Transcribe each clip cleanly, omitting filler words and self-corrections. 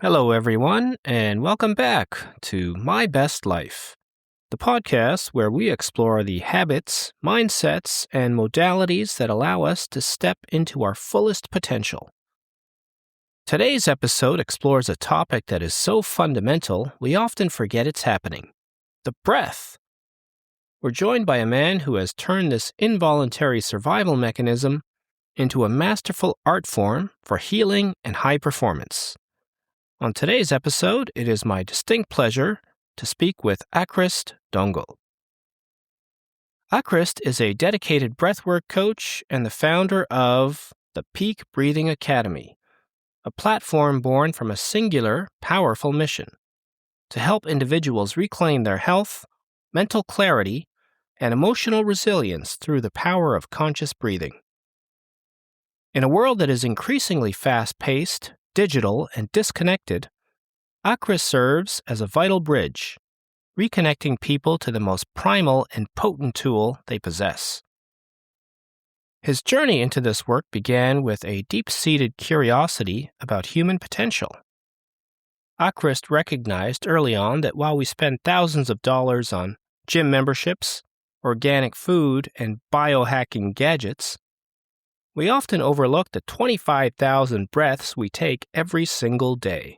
Hello, everyone, and welcome back to My Best Life, the podcast where we explore the habits, mindsets, and modalities that allow us to step into our fullest potential. Today's episode explores a topic that is so fundamental we often forget it's happening: the breath. We're joined by a man who has turned this involuntary survival mechanism into a masterful art form for healing and high performance. On today's episode, it is my distinct pleasure to speak with Aakrist Dongol. Aakrist is a dedicated breathwork coach and the founder of the Peak Breathing Academy, a platform born from a singular, powerful mission: to help individuals reclaim their health, mental clarity, and emotional resilience through the power of conscious breathing. In a world that is increasingly fast-paced, digital, and disconnected, Aakrist serves as a vital bridge, reconnecting people to the most primal and potent tool they possess. His journey into this work began with a deep-seated curiosity about human potential. Aakrist recognized early on that while we spend thousands of dollars on gym memberships, organic food, and biohacking gadgets, we often overlook the 25,000 breaths we take every single day.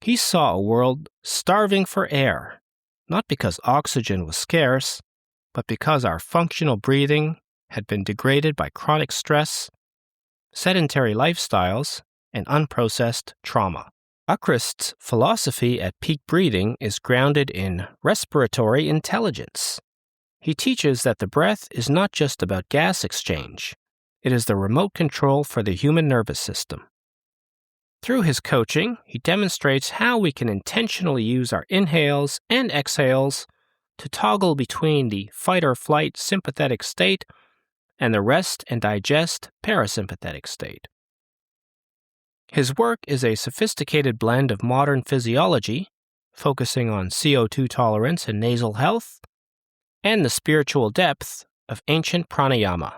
He saw a world starving for air, not because oxygen was scarce, but because our functional breathing had been degraded by chronic stress, sedentary lifestyles, and unprocessed trauma. Aakrist's philosophy at Peak Breathing is grounded in respiratory intelligence. He teaches that the breath is not just about gas exchange. It is the remote control for the human nervous system. Through his coaching, he demonstrates how we can intentionally use our inhales and exhales to toggle between the fight-or-flight sympathetic state and the rest and digest parasympathetic state. His work is a sophisticated blend of modern physiology, focusing on CO2 tolerance and nasal health, and the spiritual depth of ancient pranayama.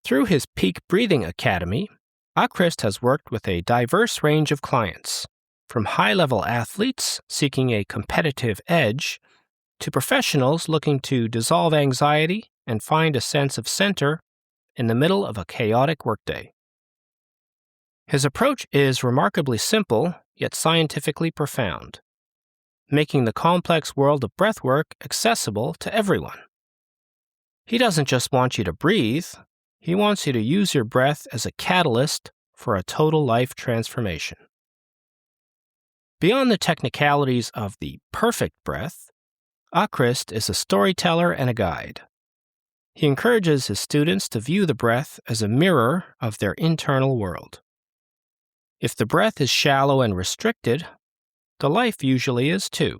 Through his Peak Breathing Academy, Aakrist has worked with a diverse range of clients, from high-level athletes seeking a competitive edge to professionals looking to dissolve anxiety and find a sense of center in the middle of a chaotic workday. His approach is remarkably simple, yet scientifically profound, making the complex world of breathwork accessible to everyone. He doesn't just want you to breathe. He wants you to use your breath as a catalyst for a total life transformation. Beyond the technicalities of the perfect breath, Aakrist is a storyteller and a guide. He encourages his students to view the breath as a mirror of their internal world. If the breath is shallow and restricted, the life usually is too.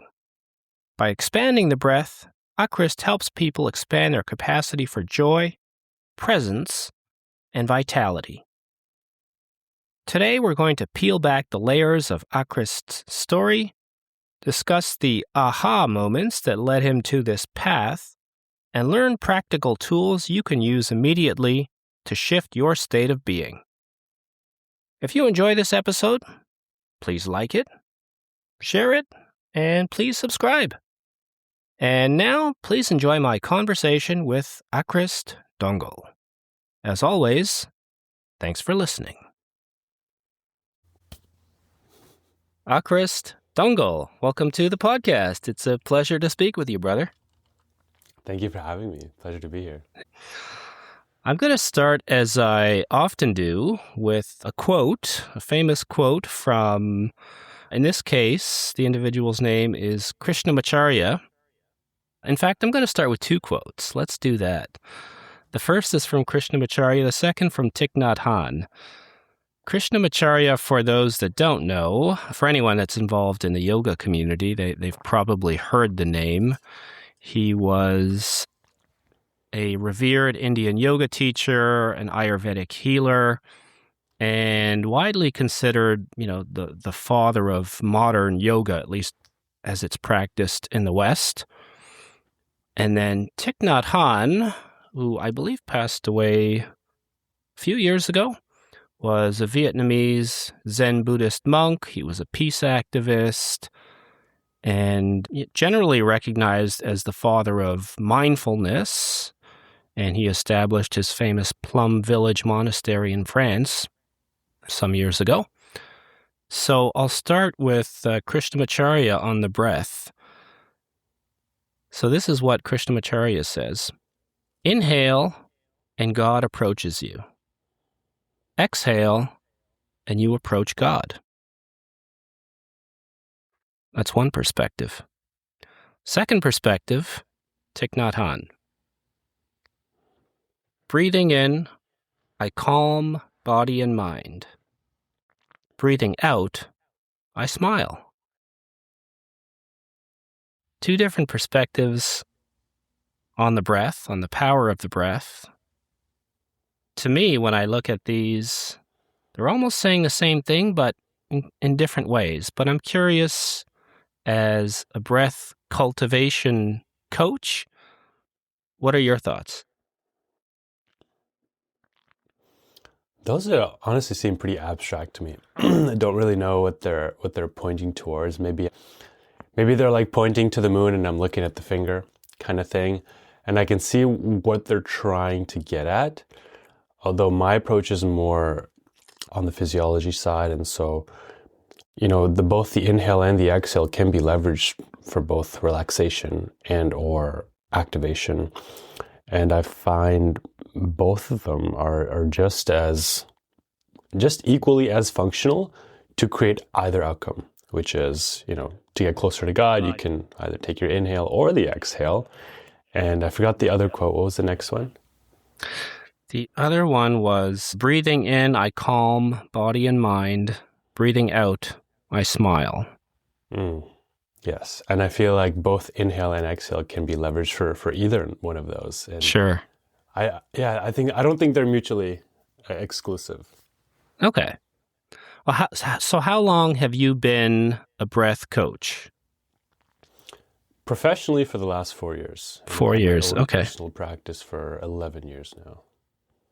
By expanding the breath, Aakrist helps people expand their capacity for joy, presence, and vitality. Today we're going to peel back the layers of Aakrist's story, discuss the aha moments that led him to this path, and learn practical tools you can use immediately to shift your state of being. If you enjoy this episode, please like it, share it, and please subscribe. And now, please enjoy my conversation with Aakrist Dongol. As always, thanks for listening. Aakrist Dongol, welcome to the podcast. It's a pleasure to speak with you, brother. Thank you for having me. Pleasure to be here. I'm going to start, as I often do, with a quote, a famous quote from, in this case, the individual's name is Krishnamacharya. In fact, I'm going to start with two quotes. Let's do that. The first is from Krishnamacharya, the second from Thich Nhat Hanh. Krishnamacharya, for those that don't know, for anyone that's involved in the yoga community, they've probably heard the name. He was a revered Indian yoga teacher, an Ayurvedic healer, and widely considered, the father of modern yoga, at least as it's practiced in the West. And then Thich Nhat Hanh, who I believe passed away a few years ago, was a Vietnamese Zen Buddhist monk. He was a peace activist and generally recognized as the father of mindfulness. And he established his famous Plum Village Monastery in France some years ago. So I'll start with Krishnamacharya on the breath. So this is what Krishnamacharya says. Inhale, and God approaches you. Exhale, and you approach God. That's one perspective. Second perspective, Thich Nhat Hanh. Breathing in, I calm body and mind. Breathing out, I smile. Two different perspectives on the breath, on the power of the breath. To me, when I look at these, they're almost saying the same thing, but in different ways. But I'm curious, as a breath cultivation coach, what are your thoughts? Those honestly seem pretty abstract to me. I don't really know what they're pointing towards. Maybe they're like pointing to the moon and I'm looking at the finger kind of thing. And I can see what they're trying to get at. Although my approach is more on the physiology side. And so, both the inhale and the exhale can be leveraged for both relaxation and or activation. And I find both of them are just equally as functional to create either outcome, which is, to get closer to God, you can either take your inhale or the exhale. And I forgot the other quote. What was the next one? The other one was, breathing in, I calm body and mind. Breathing out, I smile. Yes. And I feel like both inhale and exhale can be leveraged for either one of those. And Sure. I don't think they're mutually exclusive. Okay. Well, so how long have you been a breath coach? Professionally for the last 4 years. 4 years, okay. Personal practice for 11 years now.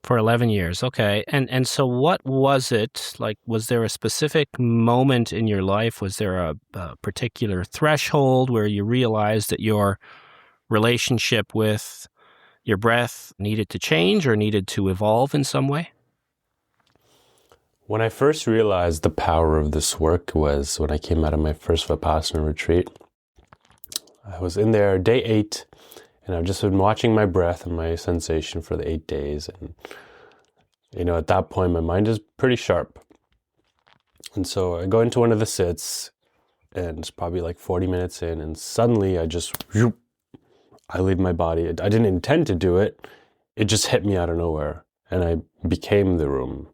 For 11 years, okay. And so what was it? Like, was there a specific moment in your life? Was there a particular threshold where you realized that your relationship with your breath needed to change or needed to evolve in some way? When I first realized the power of this work was when I came out of my first Vipassana retreat. I was in there day 8, and I've just been watching my breath and my sensation for the 8 days. And, at that point, my mind is pretty sharp. And so I go into one of the sits, and it's probably like 40 minutes in, and suddenly I leave my body. I didn't intend to do it. It just hit me out of nowhere, and I became the room.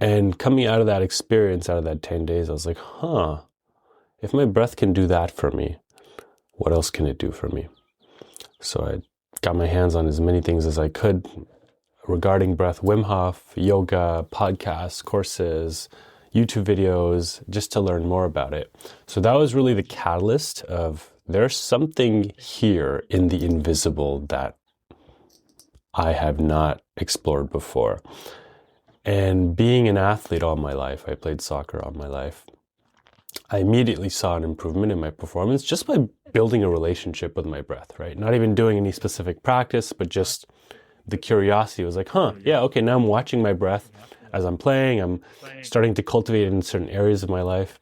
And coming out of that experience, out of that 10 days, I was like, if my breath can do that for me, what else can it do for me? So I got my hands on as many things as I could regarding breath, Wim Hof, yoga, podcasts, courses, YouTube videos, just to learn more about it. So that was really the catalyst of there's something here in the invisible that I have not explored before. And being an athlete all my life, I played soccer all my life, I immediately saw an improvement in my performance just by building a relationship with my breath, right? Not even doing any specific practice, but just the curiosity was like, now I'm watching my breath as I'm playing. I'm starting to cultivate it in certain areas of my life.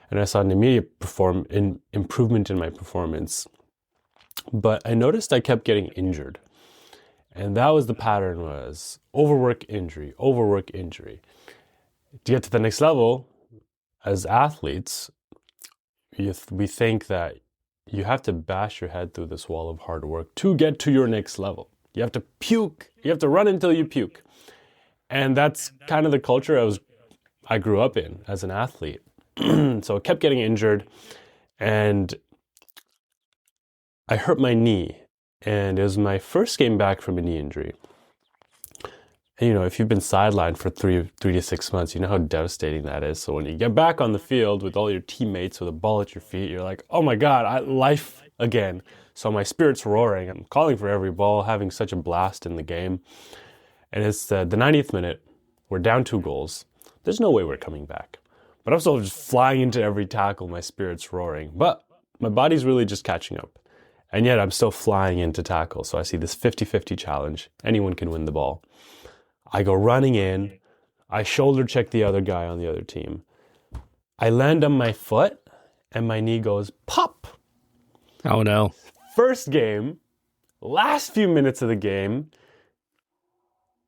And I saw an immediate improvement in my performance. But I noticed I kept getting injured. And that was the pattern, was overwork, injury. To get to the next level, as athletes, we think that you have to bash your head through this wall of hard work to get to your next level. You have to puke. You have to run until you puke. And that's kind of the culture I grew up in as an athlete. So I kept getting injured, and I hurt my knee. And it was my first game back from a knee injury. And, if you've been sidelined for three to 6 months, you know how devastating that is. So when you get back on the field with all your teammates with a ball at your feet, you're like, oh my God, life again. So my spirit's roaring. I'm calling for every ball, having such a blast in the game. And it's the 90th minute. We're down 2 goals. There's no way we're coming back. But I'm still just flying into every tackle, my spirit's roaring. But my body's really just catching up. And yet I'm still flying into tackle. So I see this 50-50 challenge. Anyone can win the ball. I go running in. I shoulder check the other guy on the other team. I land on my foot and my knee goes pop. Oh no. First game, last few minutes of the game,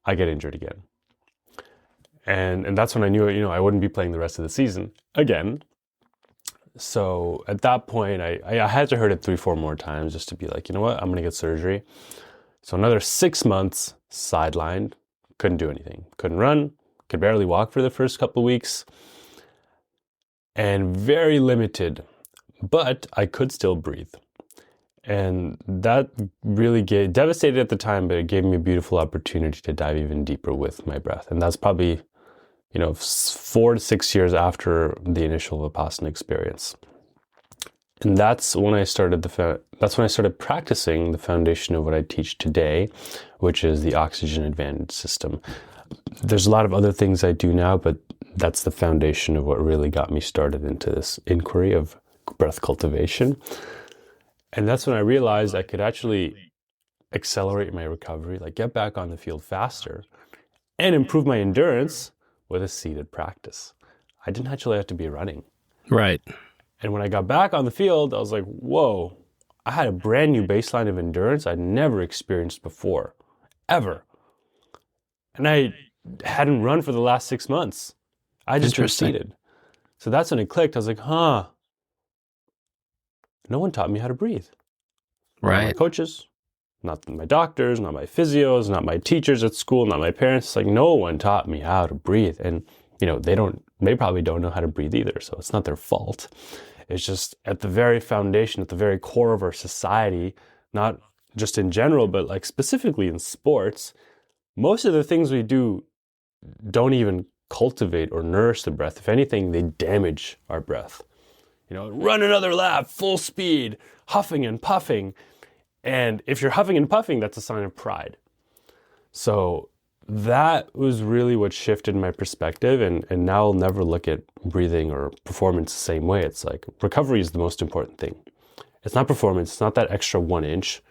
I get injured again. And that's when I knew, I wouldn't be playing the rest of the season again. So at that point, I had to hurt it 3-4 more times just to be like, you know what, I'm going to get surgery. So another 6 months sidelined, couldn't do anything. Couldn't run, could barely walk for the first couple of weeks. And very limited, but I could still breathe. And that really devastated at the time, but it gave me a beautiful opportunity to dive even deeper with my breath. And that's probably 4 to 6 years after the initial Vipassana experience. And that's when I started practicing the foundation of what I teach today, which is the oxygen advantage system. There's a lot of other things I do now, but that's the foundation of what really got me started into this inquiry of breath cultivation. And that's when I realized I could actually accelerate my recovery, like get back on the field faster and improve my endurance with a seated practice. I didn't actually have to be running. Right. And when I got back on the field, I was like, whoa, I had a brand new baseline of endurance I'd never experienced before, ever. And I hadn't run for the last 6 months. I just been seated. So that's when it clicked. I was like, no one taught me how to breathe. Right. Not my coaches, not my doctors, not my physios, not my teachers at school, not my parents. It's like no one taught me how to breathe. And, they probably don't know how to breathe either. So it's not their fault. It's just at the very foundation, at the very core of our society, not just in general, but like specifically in sports, most of the things we do don't even cultivate or nourish the breath. If anything, they damage our breath. Run another lap, full speed, huffing and puffing. And if you're huffing and puffing, that's a sign of pride. So that was really what shifted my perspective. And now I'll never look at breathing or performance the same way. It's like recovery is the most important thing. It's not performance. It's not that extra 1 inch.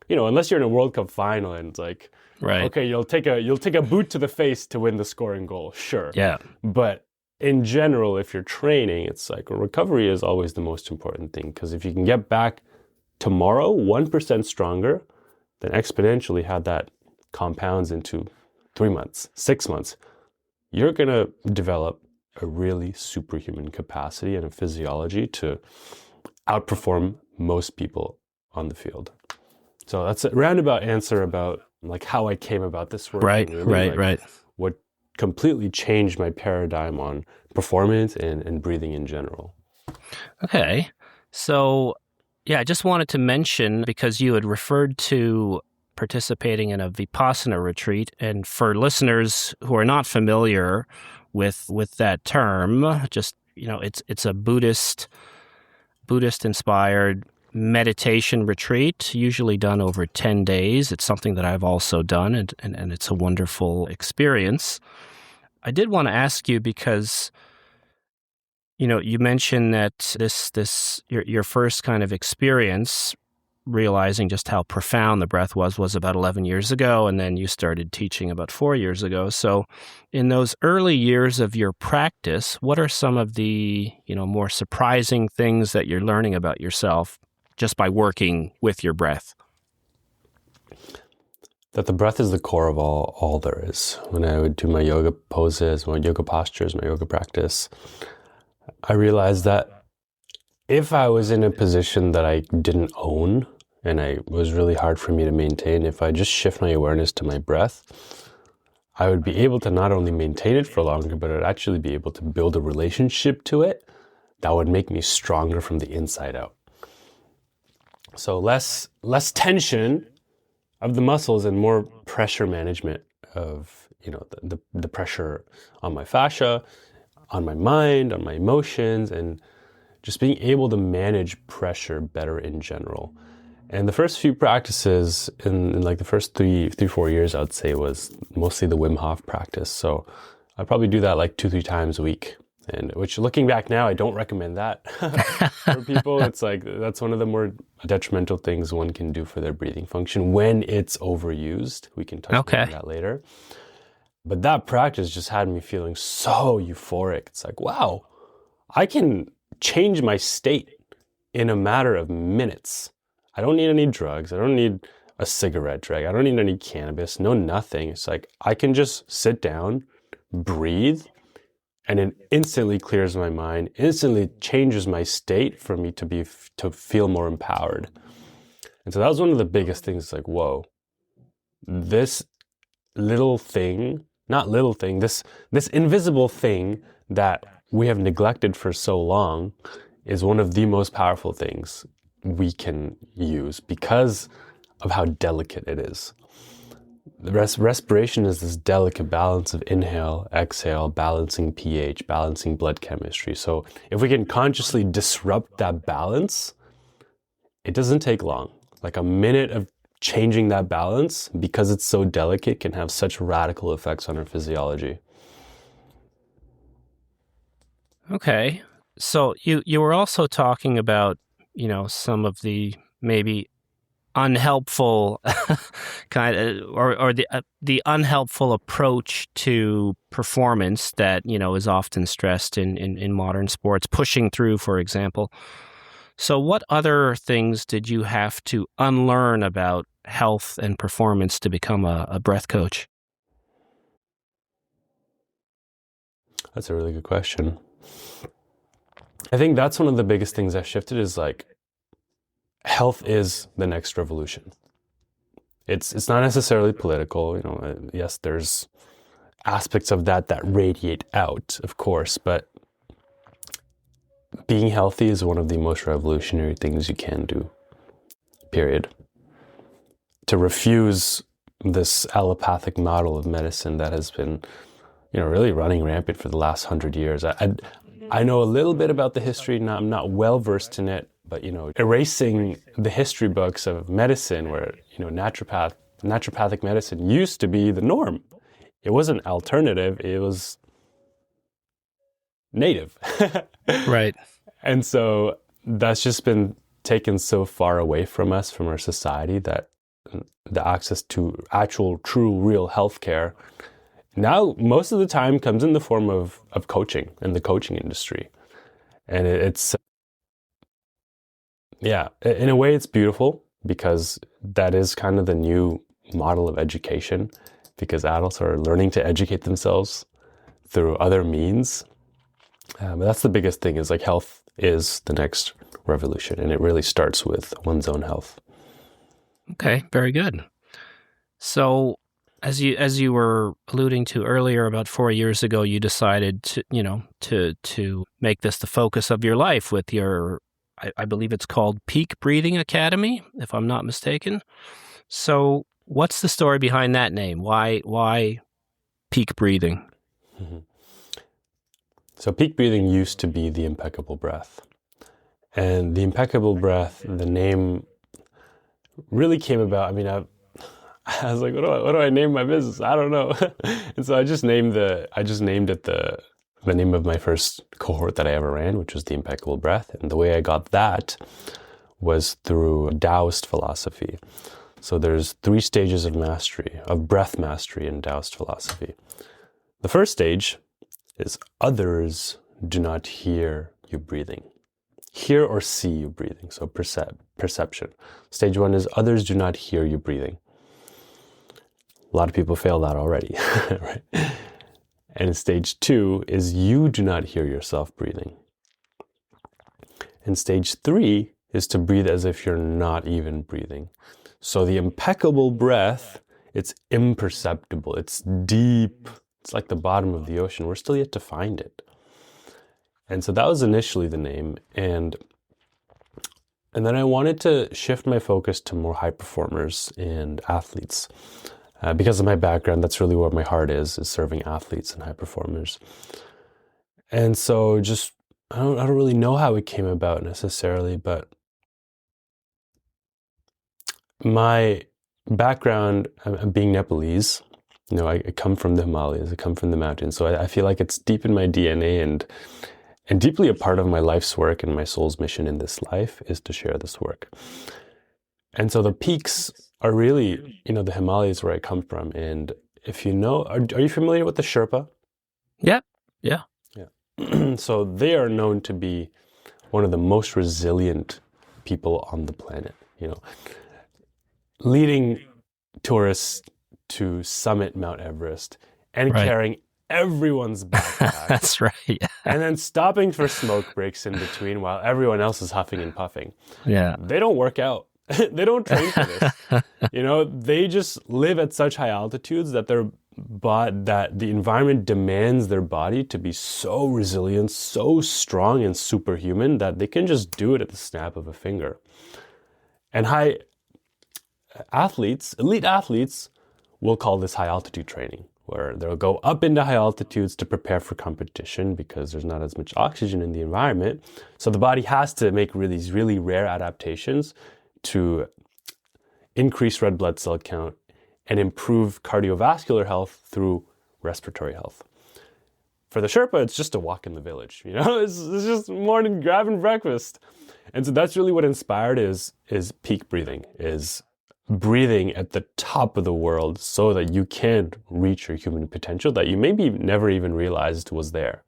Unless you're in a World Cup final and it's like, right. Okay, you'll take a boot to the face to win the scoring goal. Sure. Yeah. But in general, if you're training, it's like recovery is always the most important thing. Because if you can get back tomorrow 1% stronger, then exponentially how that compounds into 3 months, 6 months, you're going to develop a really superhuman capacity and a physiology to outperform most people on the field. So that's a roundabout answer about like how I came about this work. Right, really, right. What completely changed my paradigm on performance and breathing in general. Okay. So, I just wanted to mention, because you had referred to participating in a Vipassana retreat, and for listeners who are not familiar with that term, just, it's a Buddhist inspired meditation retreat, usually done over 10 days. It's something that I've also done, and it's a wonderful experience. I did want to ask you because, you mentioned that your first kind of experience realizing just how profound the breath was about 11 years ago, and then you started teaching about 4 years ago. So in those early years of your practice, what are some of the, more surprising things that you're learning about yourself just by working with your breath? That the breath is the core of all there is. When I would do my yoga poses, my yoga postures, my yoga practice, I realized that if I was in a position that I didn't own and it was really hard for me to maintain, if I just shift my awareness to my breath, I would be able to not only maintain it for longer, but I'd actually be able to build a relationship to it that would make me stronger from the inside out. So less tension of the muscles and more pressure management of, the pressure on my fascia, on my mind, on my emotions, and just being able to manage pressure better in general. And the first few practices in like the first 4 years, I would say was mostly the Wim Hof practice. So I'd probably do that like 2-3 times a week. And which looking back now, I don't recommend that for people. It's like, that's one of the more detrimental things one can do for their breathing function when it's overused. We can touch on that later. But that practice just had me feeling so euphoric. It's like, wow, I can change my state in a matter of minutes. I don't need any drugs. I don't need a cigarette drag. I don't need any cannabis, no nothing. It's like, I can just sit down, breathe, and it instantly clears my mind, instantly changes my state for me to feel more empowered. And so that was one of the biggest things. It's like, whoa, this little thing, not little thing, this invisible thing that we have neglected for so long is one of the most powerful things we can use because of how delicate it is. The respiration is this delicate balance of inhale, exhale, balancing pH, balancing blood chemistry. So if we can consciously disrupt that balance, it doesn't take long. Like a minute of changing that balance, because it's so delicate, can have such radical effects on our physiology. Okay. So you were also talking about, some of the maybe unhelpful kind of, or the unhelpful approach to performance that, is often stressed in modern sports, pushing through, for example. So what other things did you have to unlearn about health and performance to become a breath coach? That's a really good question. I think that's one of the biggest things I've shifted is like, health is the next revolution. It's not necessarily political, yes, there's aspects of that radiate out, of course, but being healthy is one of the most revolutionary things you can do, period. To refuse this allopathic model of medicine that has been, really running rampant for the last 100 years. I know a little bit about the history, I'm not well versed in it, but erasing the history books of medicine where, naturopathic medicine used to be the norm. It wasn't alternative, it was native. Right. And so that's just been taken so far away from us, from our society, that the access to actual, true, real healthcare now most of the time comes in the form of coaching in the coaching industry. And it's, in a way it's beautiful because that is kind of the new model of education, because adults are learning to educate themselves through other means. But that's the biggest thing, is like health is the next revolution, and it really starts with one's own health. Okay, very good. So as you were alluding to earlier, about 4 years ago, you decided to make this the focus of your life with your, I believe it's called Peak Breathing Academy, if I'm not mistaken. So what's the story behind that name? Why peak breathing? Mm-hmm. So peak breathing used to be the impeccable breath. And the impeccable breath, the name really came about. I was like, what do I name my business? I don't know. And so I just named it the name of my first cohort that I ever ran, which was the impeccable breath. And the way I got that was through Taoist philosophy. So there's 3 stages of mastery, of breath mastery in Taoist philosophy. The first stage is others do not hear you breathing. Hear or see you breathing, so perception. Stage 1 is others do not hear you breathing. A lot of people fail that already, right? And stage 2 is you do not hear yourself breathing. And stage 3 is to breathe as if you're not even breathing. So the impeccable breath, it's imperceptible, it's deep, it's like the bottom of the ocean. We're still yet to find it. And so that was initially the name. And then I wanted to shift my focus to more high performers and athletes. Because of my background, that's really where my heart is serving athletes and high performers. And so I don't really know how it came about necessarily, but my background, being Nepalese, I come from the Himalayas, I come from the mountains. So I feel like it's deep in my DNA and deeply a part of my life's work and my soul's mission in this life is to share this work. And so the peaks are really, the Himalayas where I come from. And if you know, are you familiar with the Sherpa? Yeah. Yeah. Yeah. So they are known to be one of the most resilient people on the planet, leading tourists to summit Mount Everest and carrying everyone's backpack. That's right. Yeah. And then stopping for smoke breaks in between while everyone else is huffing and puffing. Yeah. They don't work out. They don't train for this. They just live at such high altitudes that that the environment demands their body to be so resilient, so strong and superhuman that they can just do it at the snap of a finger. And elite athletes will call this high altitude training, where they'll go up into high altitudes to prepare for competition because there's not as much oxygen in the environment. So the body has to make these really rare adaptations to increase red blood cell count and improve cardiovascular health through respiratory health. For the Sherpa, it's just a walk in the village. It's just morning grabbing breakfast. And so that's really what inspired is peak breathing, is breathing at the top of the world so that you can reach your human potential that you maybe never even realized was there.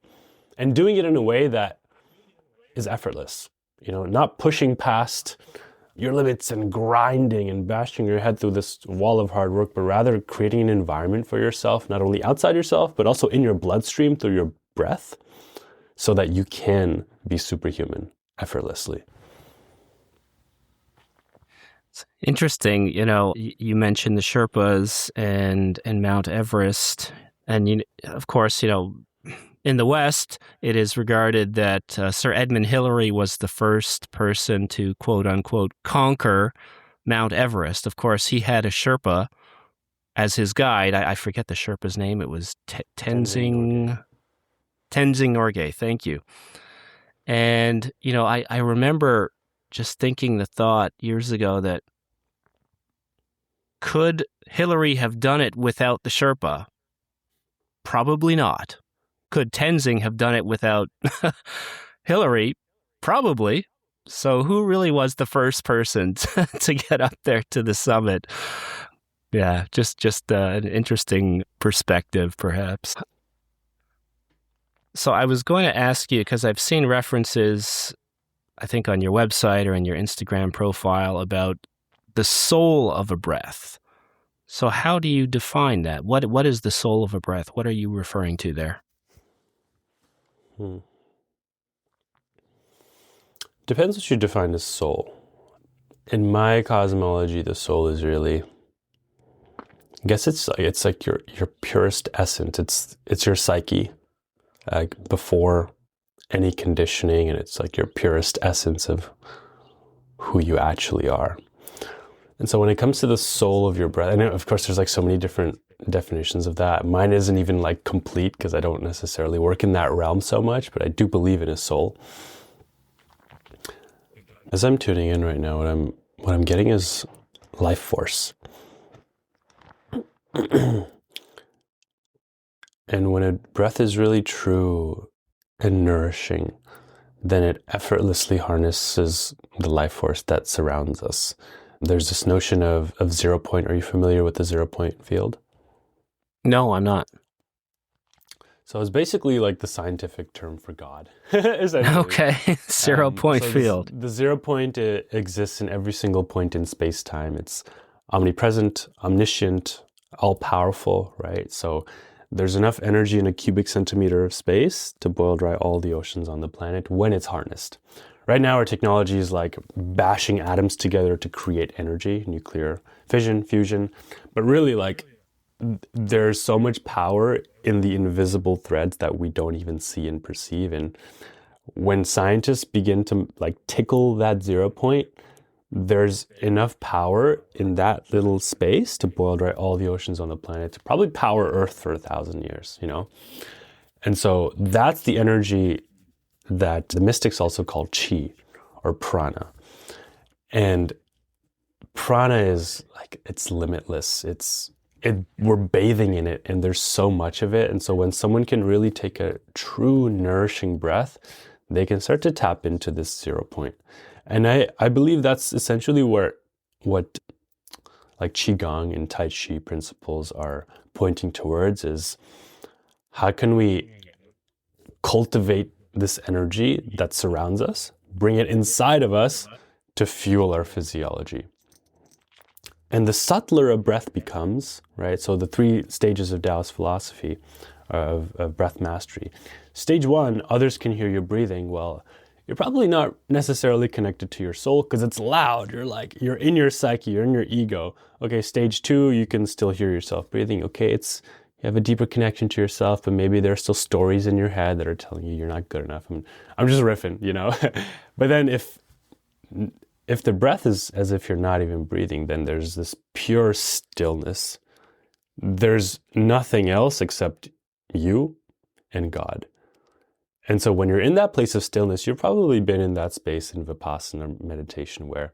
And doing it in a way that is effortless, not pushing past your limits and grinding and bashing your head through this wall of hard work, but rather creating an environment for yourself, not only outside yourself, but also in your bloodstream through your breath, so that you can be superhuman effortlessly. It's interesting, you mentioned the Sherpas and Mount Everest, and of course, in the West, it is regarded that Sir Edmund Hillary was the first person to, quote unquote, conquer Mount Everest. Of course, he had a Sherpa as his guide. I forget the Sherpa's name. It was Tenzing Norgay. Thank you. And, I remember just thinking the thought years ago that could Hillary have done it without the Sherpa? Probably not. Could Tenzing have done it without Hillary? Probably. So who really was the first person to get up there to the summit? Yeah, just an interesting perspective, perhaps. So I was going to ask you, because I've seen references, I think on your website or in your Instagram profile, about the soul of a breath. So how do you define that? What is the soul of a breath? What are you referring to there? Depends what you define as soul. In my cosmology, the soul is really, I guess it's like your purest essence. It's your psyche, before any conditioning, and it's like your purest essence of who you actually are. And so when it comes to the soul of your breath, and of course there's so many different definitions of that. Mine isn't even complete because I don't necessarily work in that realm so much, but I do believe in a soul. As I'm tuning in right now, what I'm getting is life force. And when a breath is really true and nourishing, then it effortlessly harnesses the life force that surrounds us. There's this notion of 0 point. Are you familiar with the 0 point field? No, I'm not. So it's basically the scientific term for God. Okay, 0 point field. The 0 point exists in every single point in space-time. It's omnipresent, omniscient, all-powerful, right? So there's enough energy in a cubic centimeter of space to boil dry all the oceans on the planet when it's harnessed. Right now, our technology is bashing atoms together to create energy, nuclear fission, fusion, but really there's so much power in the invisible threads that we don't even see and perceive. And when scientists begin to tickle that 0 point, there's enough power in that little space to boil dry all the oceans on the planet, to probably power Earth for 1,000 years, And so that's the energy that the mystics also call chi or prana. And prana is like, it's limitless. We're bathing in it, and there's so much of it. And so when someone can really take a true nourishing breath, they can start to tap into this 0 point. And I believe that's essentially what like Qigong and Tai Chi principles are pointing towards, is how can we cultivate this energy that surrounds us, bring it inside of us to fuel our physiology. And the subtler a breath becomes, right? So the 3 stages of Taoist philosophy of breath mastery. Stage 1, others can hear you breathing. Well, you're probably not necessarily connected to your soul because it's loud. You're in your psyche, you're in your ego. Okay, stage 2, you can still hear yourself breathing. Okay, you have a deeper connection to yourself, but maybe there are still stories in your head that are telling you you're not good enough. I'm just riffing, But then if the breath is as if you're not even breathing, then there's this pure stillness. There's nothing else except you and God. And so when you're in that place of stillness, you've probably been in that space in Vipassana meditation where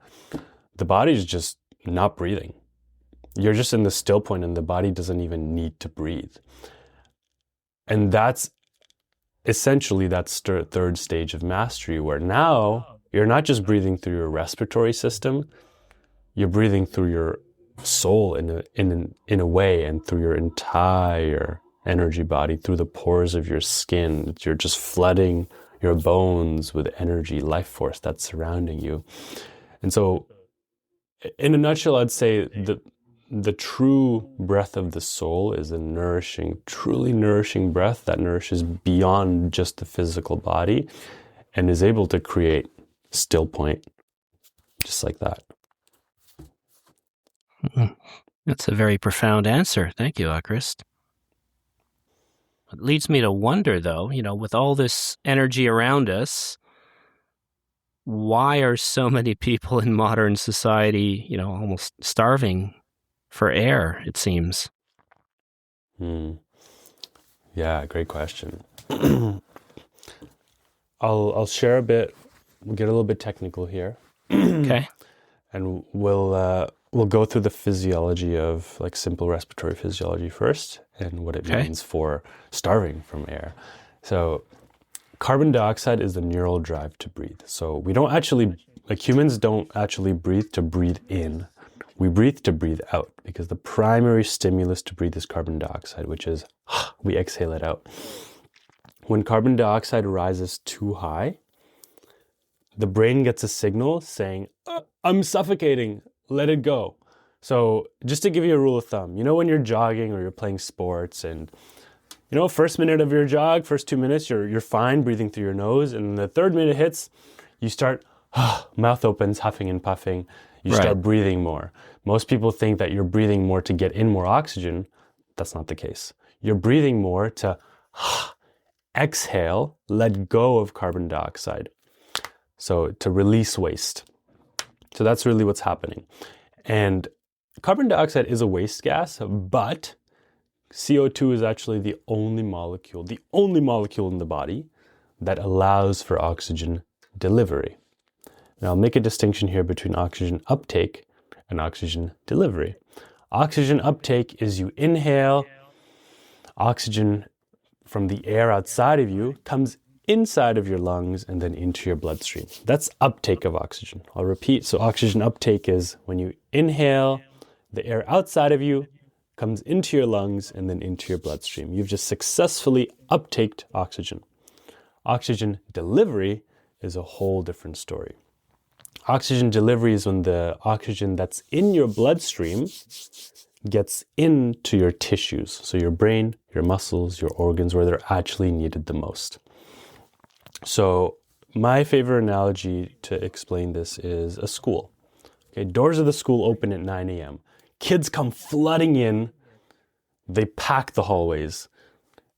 the body's just not breathing. You're just in the still point and the body doesn't even need to breathe. And that's essentially that third stage of mastery, where now you're not just breathing through your respiratory system, you're breathing through your soul in a way, and through your entire energy body, through the pores of your skin. You're just flooding your bones with energy, life force that's surrounding you. And so in a nutshell, I'd say the true breath of the soul is a nourishing, truly nourishing breath that nourishes beyond just the physical body and is able to create still point, just like that. That's a very profound answer. Thank you, Aakrist. It leads me to wonder, though, with all this energy around us, why are so many people in modern society, almost starving for air, it seems? Yeah, great question. I'll share a bit. We'll get a little bit technical here. Okay. And we'll go through the physiology of like simple respiratory physiology first, and what it means for starving from air. So carbon dioxide is the neural drive to breathe. So we don't actually, humans don't actually breathe to breathe in. We breathe to breathe out, because the primary stimulus to breathe is carbon dioxide, which is we exhale it out. When carbon dioxide rises too high, the brain gets a signal saying, I'm suffocating, let it go. So just to give you a rule of thumb, when you're jogging or you're playing sports, and first minute of your jog, first 2 minutes, you're fine breathing through your nose, and the third minute hits, you start, mouth opens, huffing and puffing, you start breathing more. Most people think that you're breathing more to get in more oxygen. That's not the case. You're breathing more to exhale, let go of carbon dioxide. So to release waste. So that's really what's happening. And carbon dioxide is a waste gas, but CO2 is actually the only molecule in the body that allows for oxygen delivery. Now I'll make a distinction here between oxygen uptake and oxygen delivery. Oxygen uptake is you inhale, oxygen from the air outside of you comes inside of your lungs and then into your bloodstream. That's uptake of oxygen. I'll repeat. So oxygen uptake is when you inhale, the air outside of you comes into your lungs and then into your bloodstream. You've just successfully uptaked oxygen. Oxygen delivery is a whole different story. Oxygen delivery is when the oxygen that's in your bloodstream gets into your tissues. So your brain, your muscles, your organs, where they're actually needed the most. So my favorite analogy to explain this is a school. Okay, doors of the school open at 9 a.m. Kids come flooding in. They pack the hallways.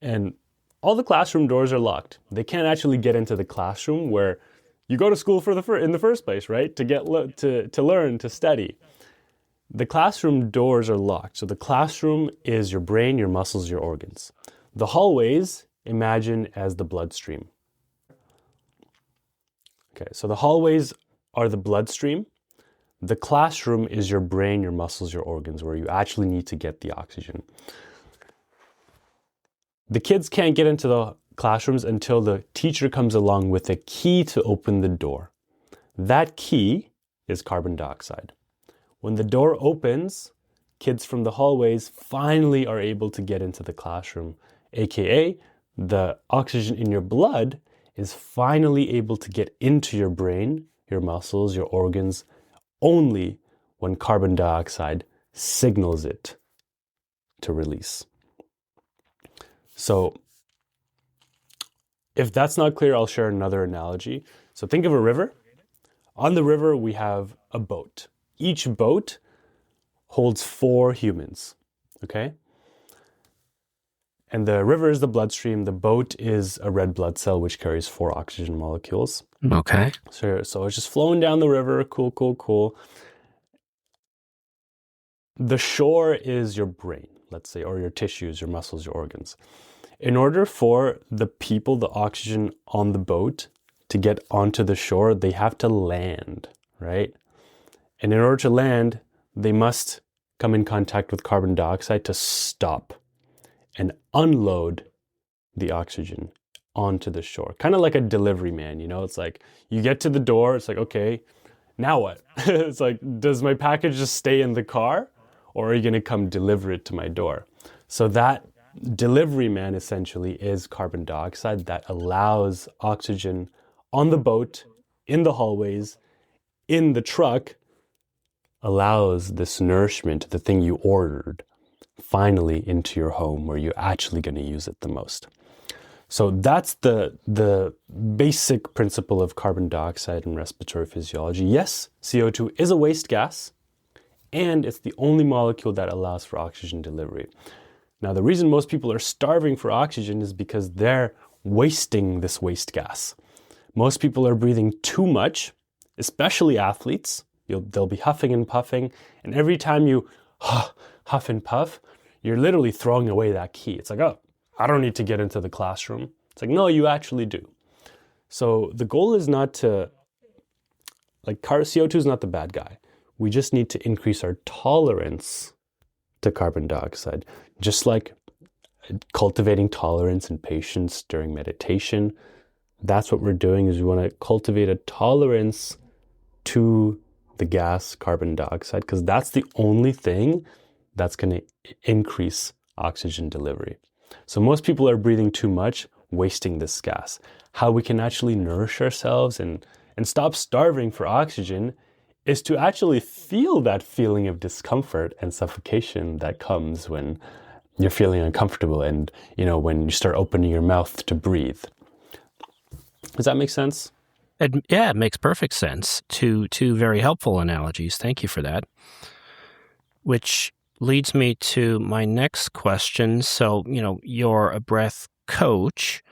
And all the classroom doors are locked. They can't actually get into the classroom where you go to school in the first place, right? To learn, to study. The classroom doors are locked. So the classroom is your brain, your muscles, your organs. The hallways, imagine as the bloodstream. Okay, so the hallways are the bloodstream. The classroom is your brain, your muscles, your organs, where you actually need to get the oxygen. The kids can't get into the classrooms until the teacher comes along with a key to open the door. That key is carbon dioxide. When the door opens, kids from the hallways finally are able to get into the classroom, aka the oxygen in your blood is finally able to get into your brain, your muscles, your organs, only when carbon dioxide signals it to release. So if that's not clear, I'll share another analogy. So think of a river. On the river, we have a boat. Each boat holds 4 humans, okay? And the river is the bloodstream. The boat is a red blood cell, which carries 4 oxygen molecules. Okay. So it's just flowing down the river. Cool. The shore is your brain, let's say, or your tissues, your muscles, your organs. In order for the people, the oxygen on the boat, to get onto the shore, they have to land, right? And in order to land, they must come in contact with carbon dioxide to stop and unload the oxygen onto the shore. Kind of like a delivery man, you know? It's like you get to the door, it's like, okay, now what? It's like, does my package just stay in the car, or are you going to come deliver it to my door? So that delivery man essentially is carbon dioxide that allows oxygen on the boat, in the hallways, in the truck, allows this nourishment, the thing you ordered, finally into your home where you're actually going to use it the most. So that's the basic principle of carbon dioxide and respiratory physiology. Yes, CO2 is a waste gas, and it's the only molecule that allows for oxygen delivery. Now, the reason most people are starving for oxygen is because they're wasting this waste gas. Most people are breathing too much, especially athletes. They'll be huffing and puffing, and every time you huff and puff, you're literally throwing away that key. It's like, oh, I don't need to get into the classroom. It's like, no, you actually do. So the goal is not to, CO2 is not the bad guy. We just need to increase our tolerance to carbon dioxide, just like cultivating tolerance and patience during meditation. That's what we're doing, is we want to cultivate a tolerance to the gas carbon dioxide, because that's the only thing that's going to increase oxygen delivery. So most people are breathing too much, wasting this gas. How we can actually nourish ourselves and stop starving for oxygen is to actually feel that feeling of discomfort and suffocation that comes when you're feeling uncomfortable and, when you start opening your mouth to breathe. Does that make sense? Yeah, it makes perfect sense. Two very helpful analogies. Thank you for that. Which leads me to my next question. So, you're a breath coach.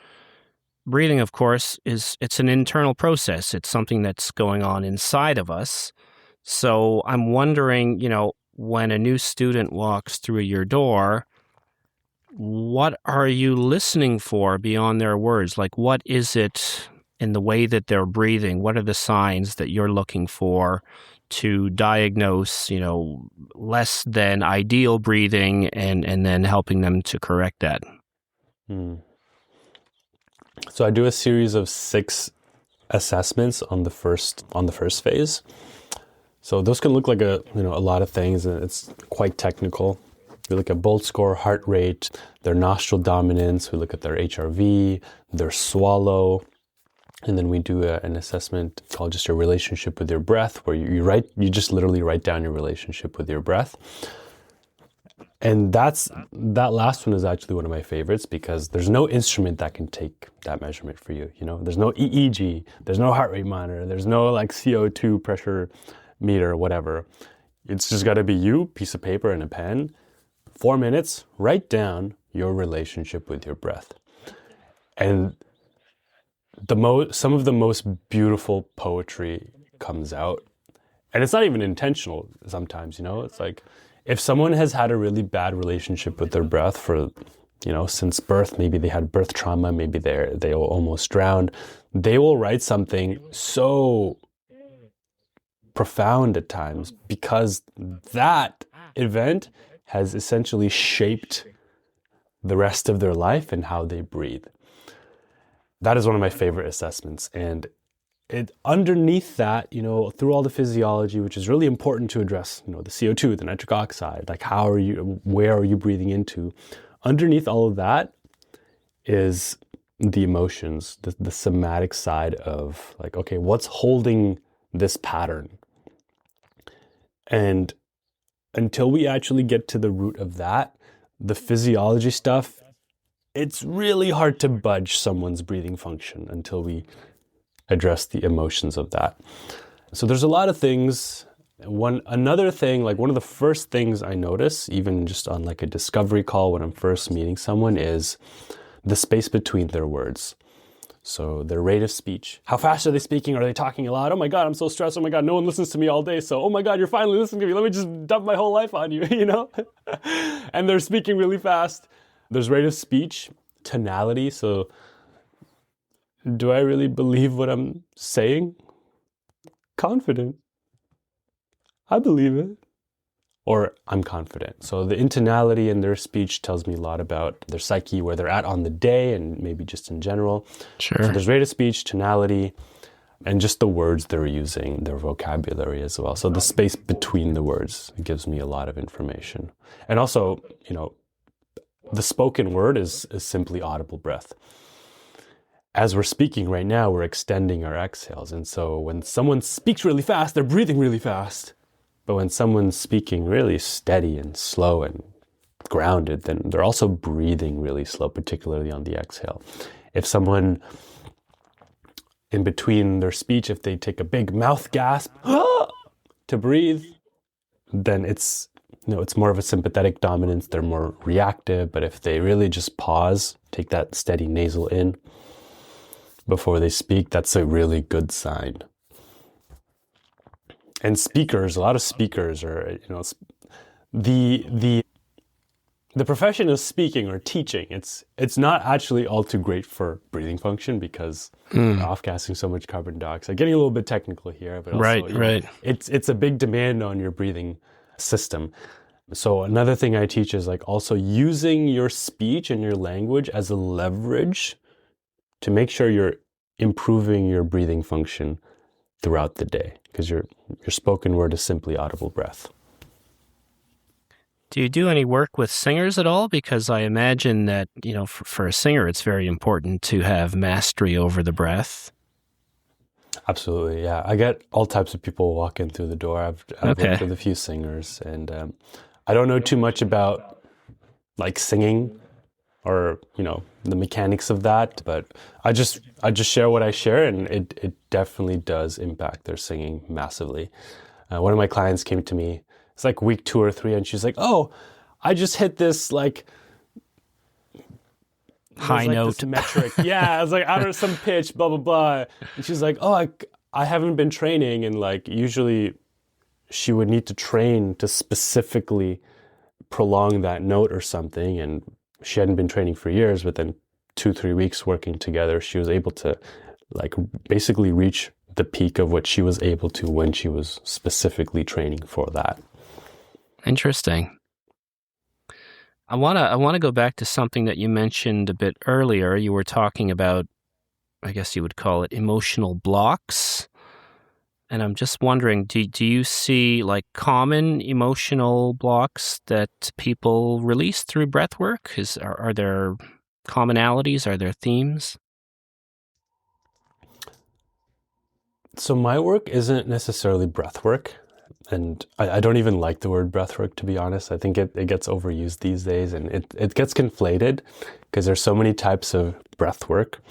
Breathing, of course, it's an internal process. It's something that's going on inside of us. So I'm wondering, when a new student walks through your door, what are you listening for beyond their words? Like, what is it in the way that they're breathing? What are the signs that you're looking for to diagnose, less than ideal breathing and then helping them to correct that? So I do a series of 6 assessments on the first phase. So those can look like a lot of things, and it's quite technical. We look at Bolt score, heart rate, their nostril dominance. We look at their HRV, their swallow, and then we do an assessment called just your relationship with your breath, where you just literally write down your relationship with your breath. And that last one is actually one of my favorites, because there's no instrument that can take that measurement for you. There's no EEG, there's no heart rate monitor, there's no CO2 pressure meter, whatever. It's just got to be you, piece of paper and a pen, 4 minutes, write down your relationship with your breath. And some of the most beautiful poetry comes out. And it's not even intentional sometimes, It's like, if someone has had a really bad relationship with their breath for, since birth, maybe they had birth trauma, maybe they almost drowned, they will write something so profound at times because that event has essentially shaped the rest of their life and how they breathe. That is one of my favorite assessments. And underneath that, through all the physiology, which is really important to address, the CO2, the nitric oxide, like where are you breathing into? Underneath all of that is the emotions, the somatic side of like, okay, what's holding this pattern? And until we actually get to the root of that, the physiology stuff, it's really hard to budge someone's breathing function until we address the emotions of that. So there's a lot of things. Another thing, like one of the first things I notice, even just on like a discovery call when I'm first meeting someone, is the space between their words. So their rate of speech. How fast are they speaking? Are they talking a lot? Oh my God, I'm so stressed. Oh my God, no one listens to me all day. So, oh my God, you're finally listening to me. Let me just dump my whole life on you, And they're speaking really fast. There's rate of speech, tonality. So do I really believe what I'm saying? Confident. I believe it. Or I'm confident. So the intonality in their speech tells me a lot about their psyche, where they're at on the day and maybe just in general. Sure. So there's rate of speech, tonality, and just the words they're using, their vocabulary as well. So the space between the words gives me a lot of information. And also, the spoken word is simply audible breath. As we're speaking right now, we're extending our exhales. And so when someone speaks really fast, they're breathing really fast. But when someone's speaking really steady and slow and grounded, then they're also breathing really slow, particularly on the exhale. If someone in between their speech, if they take a big mouth gasp to breathe, then it's more of a sympathetic dominance. They're more reactive. But if they really just pause, take that steady nasal in before they speak, that's a really good sign. And a lot of speakers are, the profession of speaking or teaching, it's not actually all too great for breathing function because off-gassing so much carbon dioxide. Getting a little bit technical here, but also, right. It's a big demand on your breathing system. So another thing I teach is like also using your speech and your language as a leverage to make sure you're improving your breathing function throughout the day, because your spoken word is simply audible breath. Do you do any work with singers at all? Because I imagine that, for a singer, it's very important to have mastery over the breath. Absolutely, yeah. I get all types of people walking through the door. I've worked with a few singers, and I don't know too much about like singing or the mechanics of that, but I just share what I share, and it definitely does impact their singing massively. One of my clients came to me, it's like week 2 or 3, and she's like, "Oh, I just hit this like high note this metric, yeah, I was like out of some pitch, blah blah blah," and she's like, "Oh, I haven't been training," and like usually she would need to train to specifically prolong that note or something, and she hadn't been training for years, but then 2-3 weeks working together, she was able to like basically reach the peak of what she was able to when she was specifically training for that. Interesting. I want to go back to something that you mentioned a bit earlier. You were talking about, I guess you would call it emotional blocks. And I'm just wondering, do you see like common emotional blocks that people release through breath work? Are there commonalities? Are there themes? So my work isn't necessarily breath work. And I don't even like the word breath work, to be honest. I think it gets overused these days, and it gets conflated because there's so many types of breath work.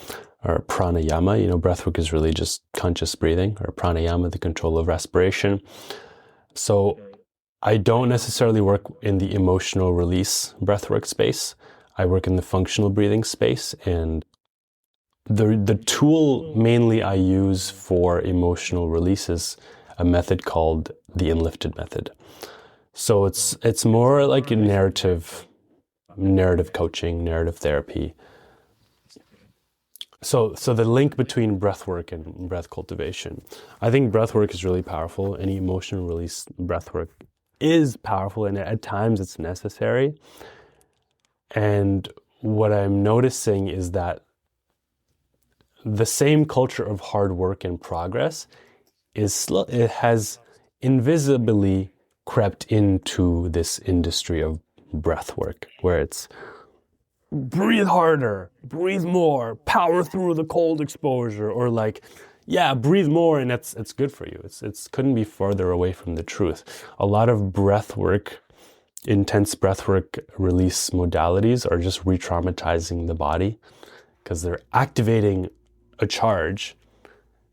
Or pranayama, breath work is really just conscious breathing, or pranayama, the control of respiration. So I don't necessarily work in the emotional release breathwork space. I work in the functional breathing space, and the tool mainly I use for emotional release is a method called the Enlifted method. So it's more like a narrative coaching, narrative therapy. So the link between breath work and breath cultivation. I think breath work is really powerful. Any emotional release breath work is powerful, and at times it's necessary. And what I'm noticing is that the same culture of hard work and progress it has invisibly crept into this industry of breath work, where it's breathe harder, breathe more, power through the cold exposure, or like, yeah, breathe more and it's good for you. It's couldn't be farther away from the truth. A lot of breath work, intense breath work release modalities are just re-traumatizing the body because they're activating a charge.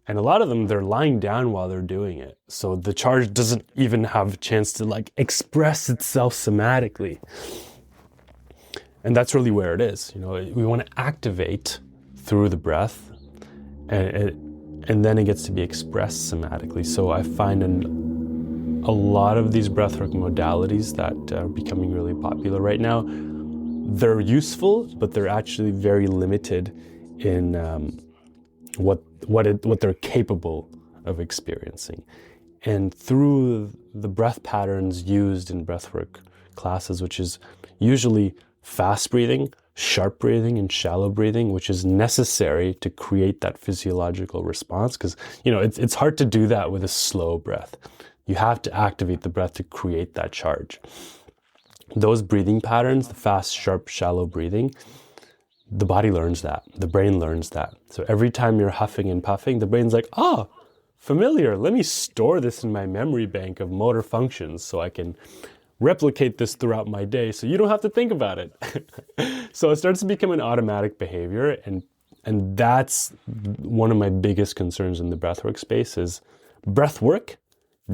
And a lot of them, they're lying down while they're doing it. So the charge doesn't even have a chance to like express itself somatically. And that's really where it is. You know, we want to activate through the breath, and then it gets to be expressed somatically. So I find in a lot of these breathwork modalities that are becoming really popular right now, they're useful, but they're actually very limited in what they're capable of experiencing. And through the breath patterns used in breathwork classes, which is usually fast breathing, sharp breathing, and shallow breathing, which is necessary to create that physiological response. Because, you know, it's hard to do that with a slow breath. You have to activate the breath to create that charge. Those breathing patterns, the fast, sharp, shallow breathing, the body learns that. The brain learns that. So every time you're huffing and puffing, the brain's like, oh, familiar. Let me store this in my memory bank of motor functions so I can replicate this throughout my day so you don't have to think about it. So it starts to become an automatic behavior, and that's one of my biggest concerns in the breathwork space is breathwork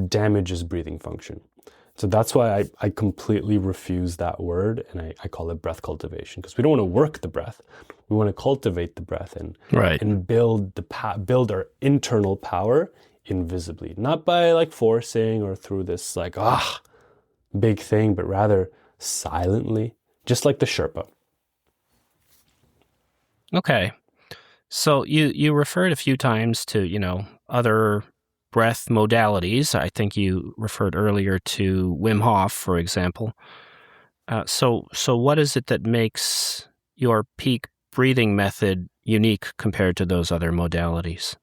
damages breathing function. So that's why I completely refuse that word, and I call it breath cultivation, because we don't want to work the breath. We want to cultivate the breath and build our internal power invisibly, not by like forcing or through this like big thing, but rather silently, just like the Sherpa. Okay. So you referred a few times to, you know, other breath modalities. I think you referred earlier to Wim Hof, for example. So what is it that makes your peak breathing method unique compared to those other modalities?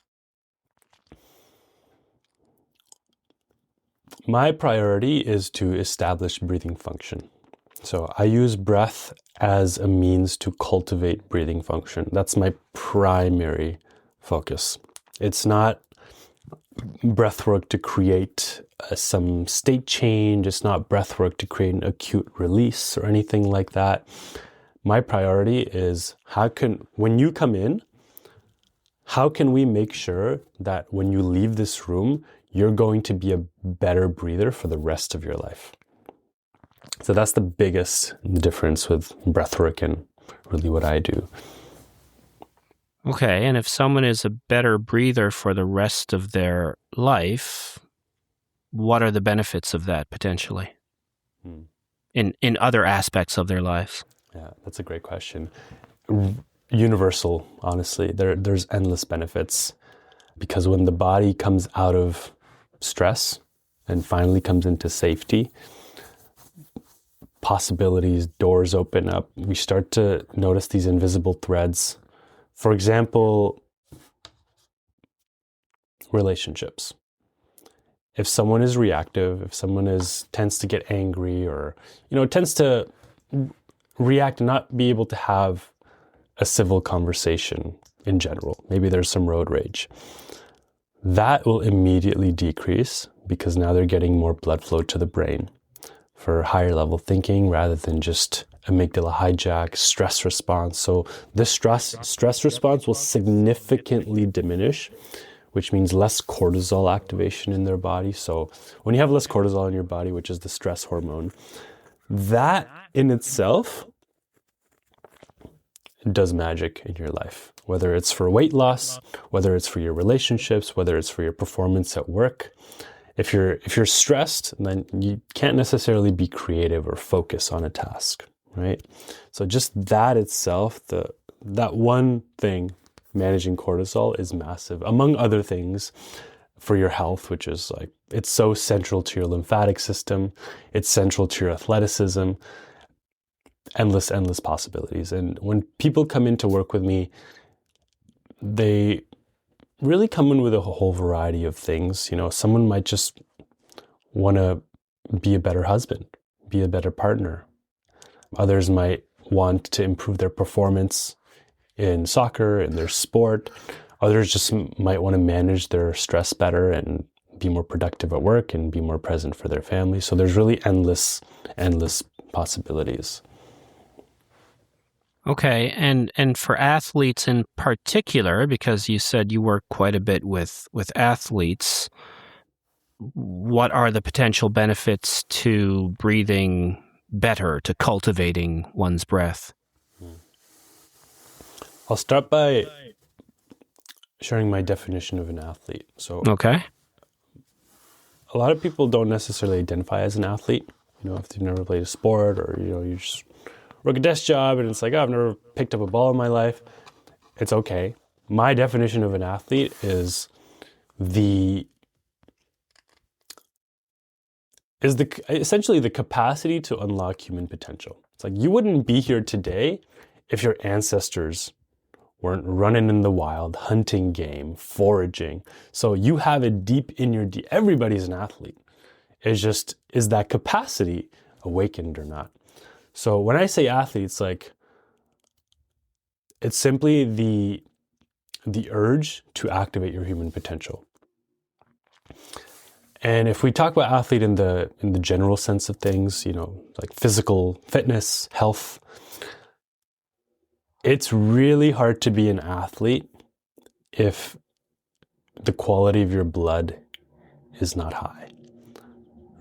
My priority is to establish breathing function. So I use breath as a means to cultivate breathing function. That's my primary focus. It's not breath work to create some state change. It's not breath work to create an acute release or anything like that. My priority is when you come in, how can we make sure that when you leave this room, you're going to be a better breather for the rest of your life? So that's the biggest difference with breathwork and really what I do. Okay, and if someone is a better breather for the rest of their life, what are the benefits of that potentially in other aspects of their lives? Yeah, that's a great question. Universal, honestly. There's endless benefits, because when the body comes out of stress and finally comes into safety, possibilities, doors open up. We start to notice these invisible threads. For example, relationships. If someone is reactive, if someone tends to get angry, or tends to react and not be able to have a civil conversation in general, maybe there's some road rage, that will immediately decrease, because now they're getting more blood flow to the brain for higher level thinking rather than just amygdala hijack, stress response. So the stress response will significantly diminish, which means less cortisol activation in their body. So when you have less cortisol in your body, which is the stress hormone, that in itself does magic in your life, whether it's for weight loss, whether it's for your relationships, whether it's for your performance at work. If you're stressed, then you can't necessarily be creative or focus on a task, right? So just that itself, that one thing managing cortisol is massive, among other things, for your health, which is like, it's so central to your lymphatic system. It's central to your athleticism. Endless possibilities. And when people come in to work with me, they really come in with a whole variety of things. You know, someone might just want to be a better husband, be a better partner. Others might want to improve their performance in soccer, in their sport. Others just might want to manage their stress better and be more productive at work and be more present for their family. So there's really endless possibilities. Okay, and for athletes in particular, because you said you work quite a bit with athletes, what are the potential benefits to breathing better, to cultivating one's breath? I'll start by sharing my definition of an athlete. So Okay. a lot of people don't necessarily identify as an athlete. You know, if they've never played a sport, or, you know, you just work a desk job and it's like, oh, I've never picked up a ball in my life. It's okay. My definition of an athlete is essentially the capacity to unlock human potential. It's like, you wouldn't be here today if your ancestors weren't running in the wild, hunting game, foraging. So you have it deep in your everybody's an athlete. It's just, is that capacity awakened or not? So when I say athletes, like, it's simply the urge to activate your human potential. And if we talk about athlete in the general sense of things, you know, like physical fitness, health, it's really hard to be an athlete if the quality of your blood is not high,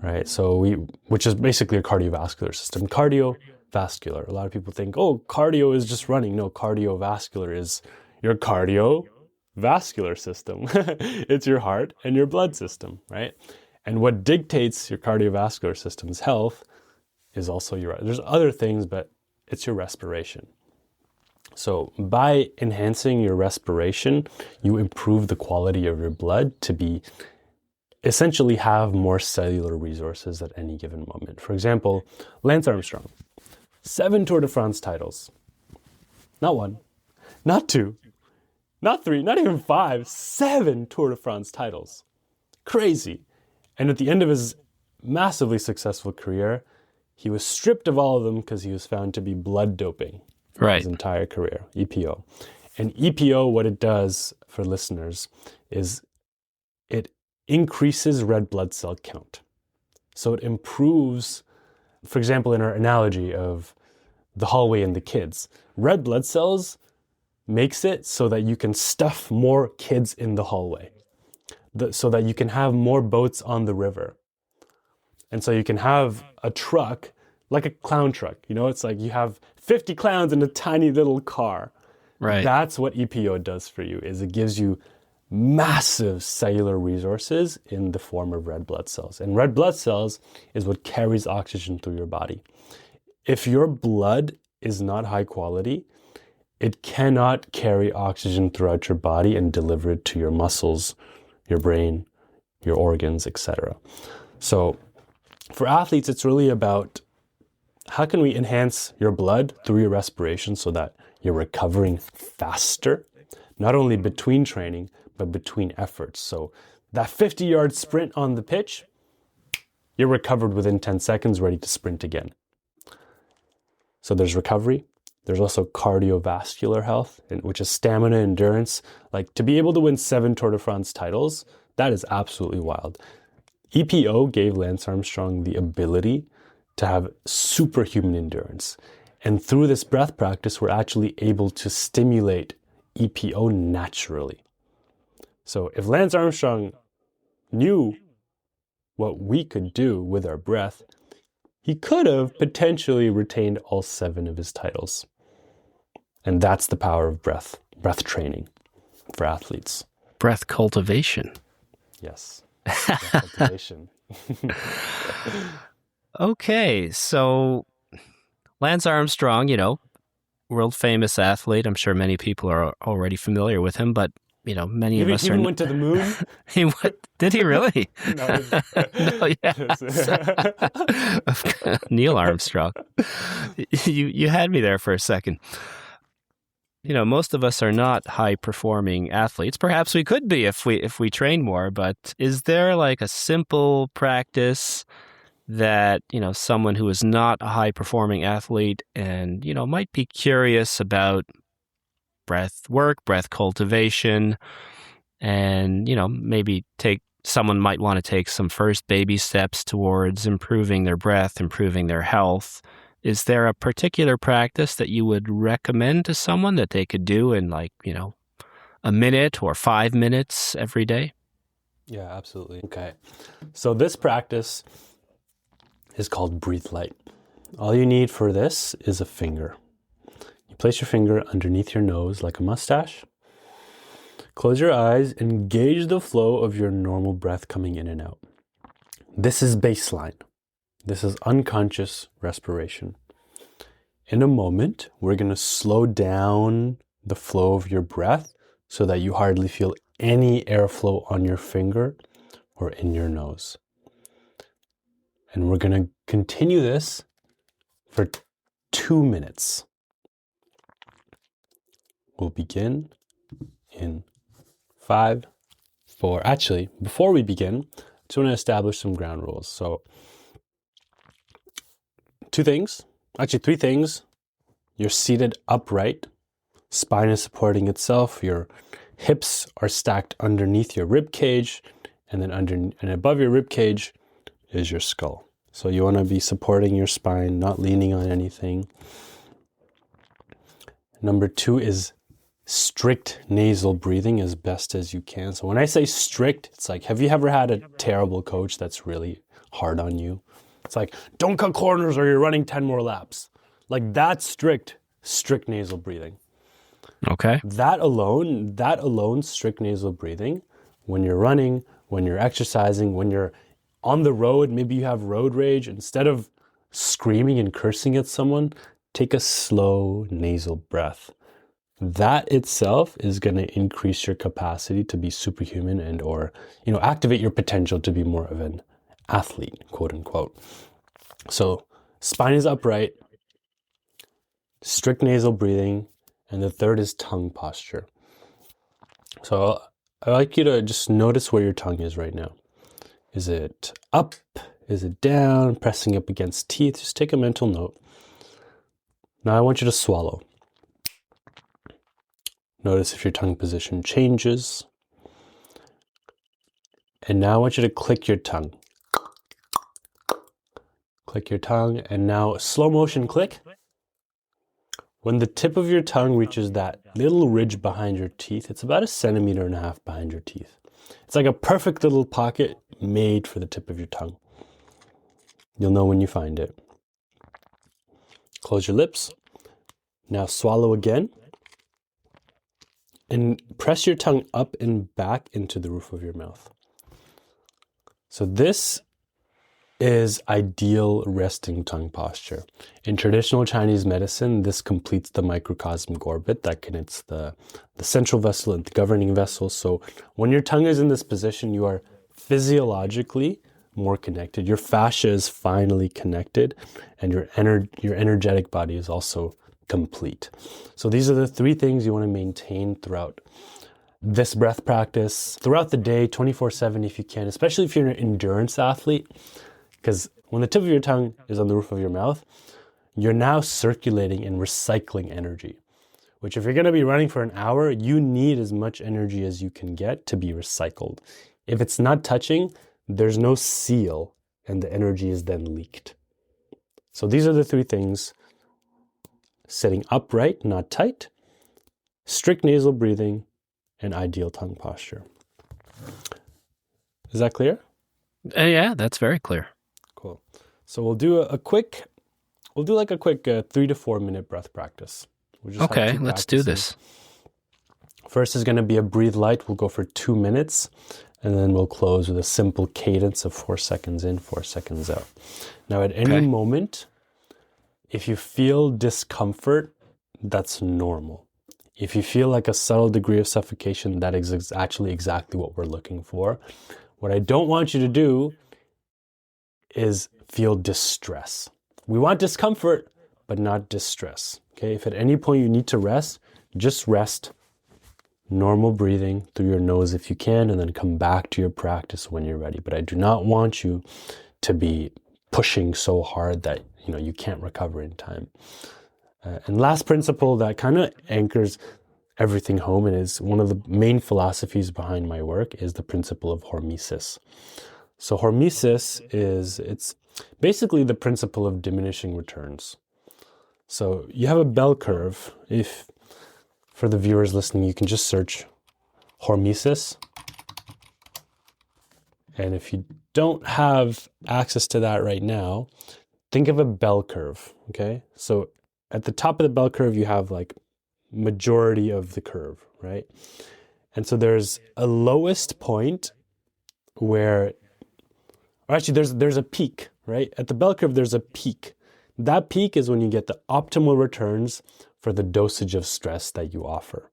right? So which is basically a cardiovascular system. Cardiovascular. A lot of people think, oh, cardio is just running. No, cardiovascular is your cardiovascular system. It's your heart and your blood system, right? And what dictates your cardiovascular system's health is also there's other things, but it's your respiration. So by enhancing your respiration, you improve the quality of your blood to essentially have more cellular resources at any given moment. For example, Lance Armstrong, 7 Tour de France titles. Not 1, not 2, not 3, not even 5, 7 Tour de France titles. Crazy. And at the end of his massively successful career, he was stripped of all of them because he was found to be blood doping. Right. His entire career, EPO. And EPO, what it does for listeners is it increases red blood cell count. So it improves, for example, in our analogy of the hallway and the kids, red blood cells makes it so that you can stuff more kids in the hallway, so that you can have more boats on the river. And so you can have a truck, like a clown truck, you know, it's like you have 50 clowns in a tiny little car. Right. That's what EPO does for you, is it gives you massive cellular resources in the form of red blood cells. And red blood cells is what carries oxygen through your body. If your blood is not high quality, it cannot carry oxygen throughout your body and deliver it to your muscles, your brain, your organs, etc. So for athletes, it's really about how can we enhance your blood through your respiration so that you're recovering faster, not only between training, but between efforts. So that 50-yard sprint on the pitch, you're recovered within 10 seconds, ready to sprint again. So there's recovery. There's also cardiovascular health, which is stamina, endurance. Like, to be able to win 7 Tour de France titles, that is absolutely wild. EPO gave Lance Armstrong the ability to have superhuman endurance. And through this breath practice, we're actually able to stimulate EPO naturally. So if Lance Armstrong knew what we could do with our breath, he could have potentially retained all 7 of his titles. And that's the power of breath training for athletes. Breath cultivation. Yes. Breath cultivation. Okay, so Lance Armstrong, you know, world famous athlete. I'm sure many people are already familiar with him, but many of us he are. Went to the moon. Did he really? No, No, yeah. Neil Armstrong. You had me there for a second. Most of us are not high-performing athletes. Perhaps we could be if we train more, but is there like a simple practice that, someone who is not a high-performing athlete and, might be curious about breath work, breath cultivation, and, maybe someone might want to take some first baby steps towards improving their breath, improving their health. Is there a particular practice that you would recommend to someone that they could do in a minute or 5 minutes every day? Yeah, absolutely. Okay. So this practice is called Breathe Light. All you need for this is a finger. You place your finger underneath your nose like a mustache. Close your eyes and gauge the flow of your normal breath coming in and out. This is baseline. This is unconscious respiration. In a moment, we're going to slow down the flow of your breath so that you hardly feel any airflow on your finger or in your nose. And we're going to continue this for 2 minutes. We'll begin in 5, 4. Actually, before we begin, I just want to establish some ground rules. So 3 things. You're seated upright. Spine is supporting itself. Your hips are stacked underneath your rib cage, and then above your rib cage is your skull. So you want to be supporting your spine, not leaning on anything. Number 2 is strict nasal breathing as best as you can. So when I say strict, it's like, have you ever had a terrible coach that's really hard on you? It's like, don't cut corners or you're running 10 more laps. Like that's strict nasal breathing. Okay. That alone, strict nasal breathing, when you're running, when you're exercising, when you're on the road, maybe you have road rage, instead of screaming and cursing at someone, take a slow nasal breath. That itself is going to increase your capacity to be superhuman and or, activate your potential to be more of an athlete, quote unquote. So spine is upright, strict nasal breathing, and the third is tongue posture. So I'd like you to just notice where your tongue is right now. Is it up? Is it down? Pressing up against teeth? Just take a mental note. Now I want you to swallow. Notice if your tongue position changes. And now I want you to click your tongue. Click your tongue, and now slow motion click. When the tip of your tongue reaches that little ridge behind your teeth, it's about 1.5 centimeters behind your teeth. It's like a perfect little pocket made for the tip of your tongue. You'll know when you find it. Close your lips. Now swallow again. And press your tongue up and back into the roof of your mouth. So this is ideal resting tongue posture. In traditional Chinese medicine, this completes the microcosmic orbit that connects the central vessel and the governing vessel. So when your tongue is in this position, you are physiologically more connected. Your fascia is finally connected, and your energetic body is also complete. So these are the 3 things you want to maintain throughout this breath practice, throughout the day, 24/7 if you can, especially if you're an endurance athlete. Because when the tip of your tongue is on the roof of your mouth, you're now circulating and recycling energy, which if you're going to be running for an hour, you need as much energy as you can get to be recycled. If it's not touching, there's no seal and the energy is then leaked. So these are the 3 things: sitting upright, not tight, strict nasal breathing, and ideal tongue posture. Is that clear? Yeah, that's very clear. Cool. So we'll do a quick 3 to 4 minute breath practice. We'll just okay, let's do this. First is going to be a breathe light. We'll go for 2 minutes, and then we'll close with a simple cadence of 4 seconds in, 4 seconds out. Now, at any moment, if you feel discomfort, that's normal. If you feel like a subtle degree of suffocation, that is actually exactly what we're looking for. What I don't want you to do is feel distress. We want discomfort, but not distress. Okay, if at any point you need to rest, just rest. Normal breathing through your nose if you can, and then come back to your practice when you're ready. But I do not want you to be pushing so hard that you can't recover in time. And last principle that kind of anchors everything home and is one of the main philosophies behind my work is the principle of hormesis. So hormesis it's basically the principle of diminishing returns. So you have a bell curve. If for the viewers listening, you can just search hormesis. And if you don't have access to that right now, think of a bell curve, okay? So at the top of the bell curve, you have like majority of the curve, right? And so there's a lowest point where, or actually there's a peak, right? At the bell curve, there's a peak. That peak is when you get the optimal returns for the dosage of stress that you offer.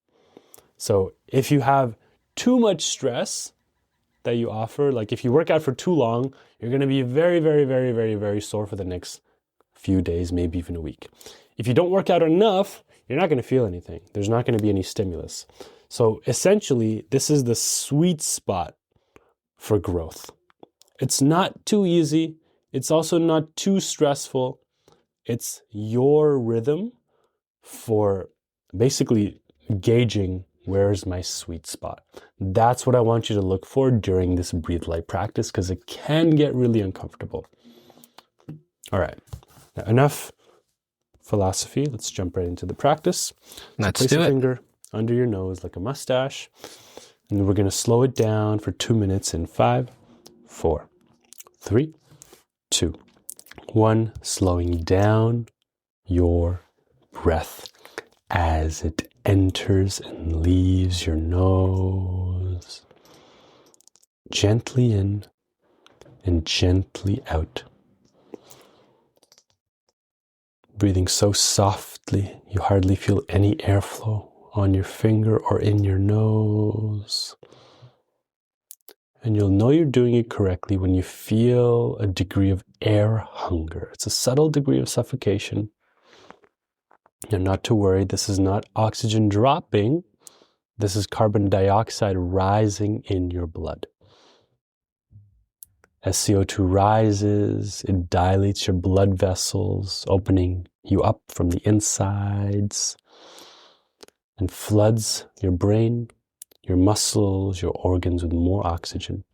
So if you have too much stress that you offer, like if you work out for too long, you're going to be very, very, very, very, very sore for the next few days, maybe even a week. If you don't work out enough, you're not going to feel anything. There's not going to be any stimulus. So essentially, this is the sweet spot for growth. It's not too easy. It's also not too stressful. It's your rhythm for basically gauging where's my sweet spot. That's what I want you to look for during this breathe light practice because it can get really uncomfortable. All right, now enough philosophy. Let's jump right into the practice. Let's place do a it. finger under your nose like a mustache, and we're going to slow it down for 2 minutes in 5, 4, 3, 2, 1. Slowing down your breath as it enters and leaves your nose, gently in and gently out. Breathing so softly, you hardly feel any airflow on your finger or in your nose. And you'll know you're doing it correctly when you feel a degree of air hunger. It's a subtle degree of suffocation. And not to worry, this is not oxygen dropping. This is carbon dioxide rising in your blood. As CO2 rises, it dilates your blood vessels, opening you up from the insides, and floods your brain, your muscles, your organs with more oxygen.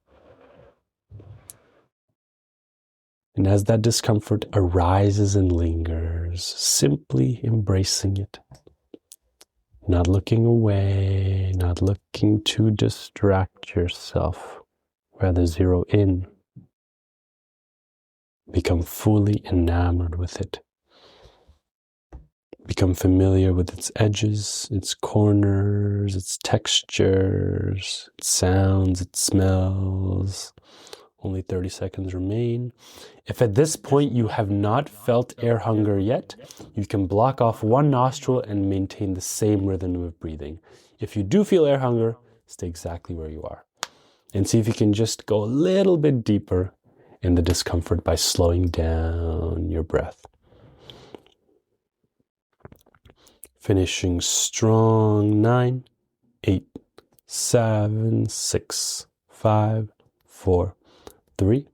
And as that discomfort arises and lingers, simply embracing it. Not looking away, not looking to distract yourself. Rather zero in. Become fully enamored with it. Become familiar with its edges, its corners, its textures, its sounds, its smells. Only 30 seconds remain. If at this point you have not felt air hunger yet, you can block off one nostril and maintain the same rhythm of breathing. If you do feel air hunger, stay exactly where you are. And see if you can just go a little bit deeper in the discomfort by slowing down your breath. Finishing strong. 9, 8, 7, 6, 5, 4, 3,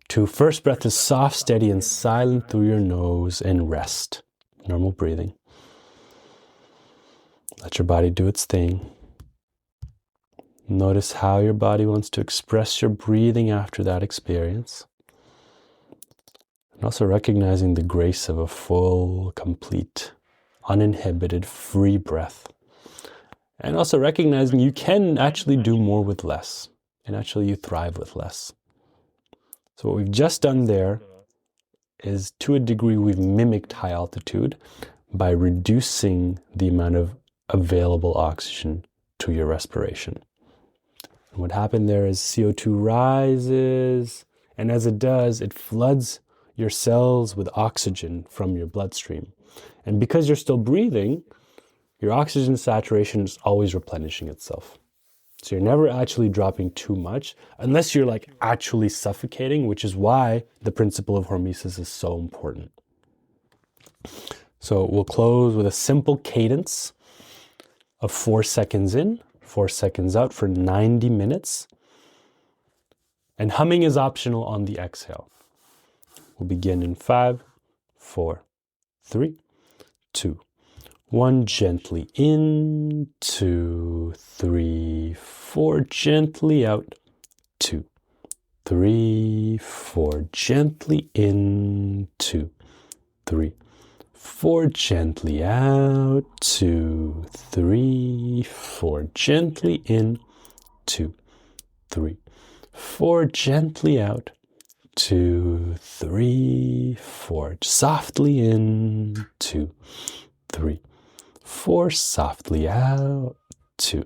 2. First breath is soft, steady, and silent through your nose and rest. Normal breathing. Let your body do its thing. Notice how your body wants to express your breathing after that experience. And also recognizing the grace of a full, complete, uninhibited, free breath. And also recognizing you can actually do more with less. And actually you thrive with less. So what we've just done there is, to a degree, we've mimicked high altitude by reducing the amount of available oxygen to your respiration. And what happened there is CO2 rises, and as it does, it floods your cells with oxygen from your bloodstream. And because you're still breathing, your oxygen saturation is always replenishing itself. So you're never actually dropping too much unless you're like actually suffocating, which is why the principle of hormesis is so important. So we'll close with a simple cadence of 4 seconds in, 4 seconds out for 90 minutes. And humming is optional on the exhale. We'll begin in 5, 4, 3, 2, 1. Gently in, 2, 3, 4. Gently out, 2, 3, 4. Gently in, 2, 3, 4. Gently out, 2, 3, 4. Gently in, 2, 3, 4. Gently out, 2, 3, 4. Softly in, 2, 3, 4. Softly out, 2,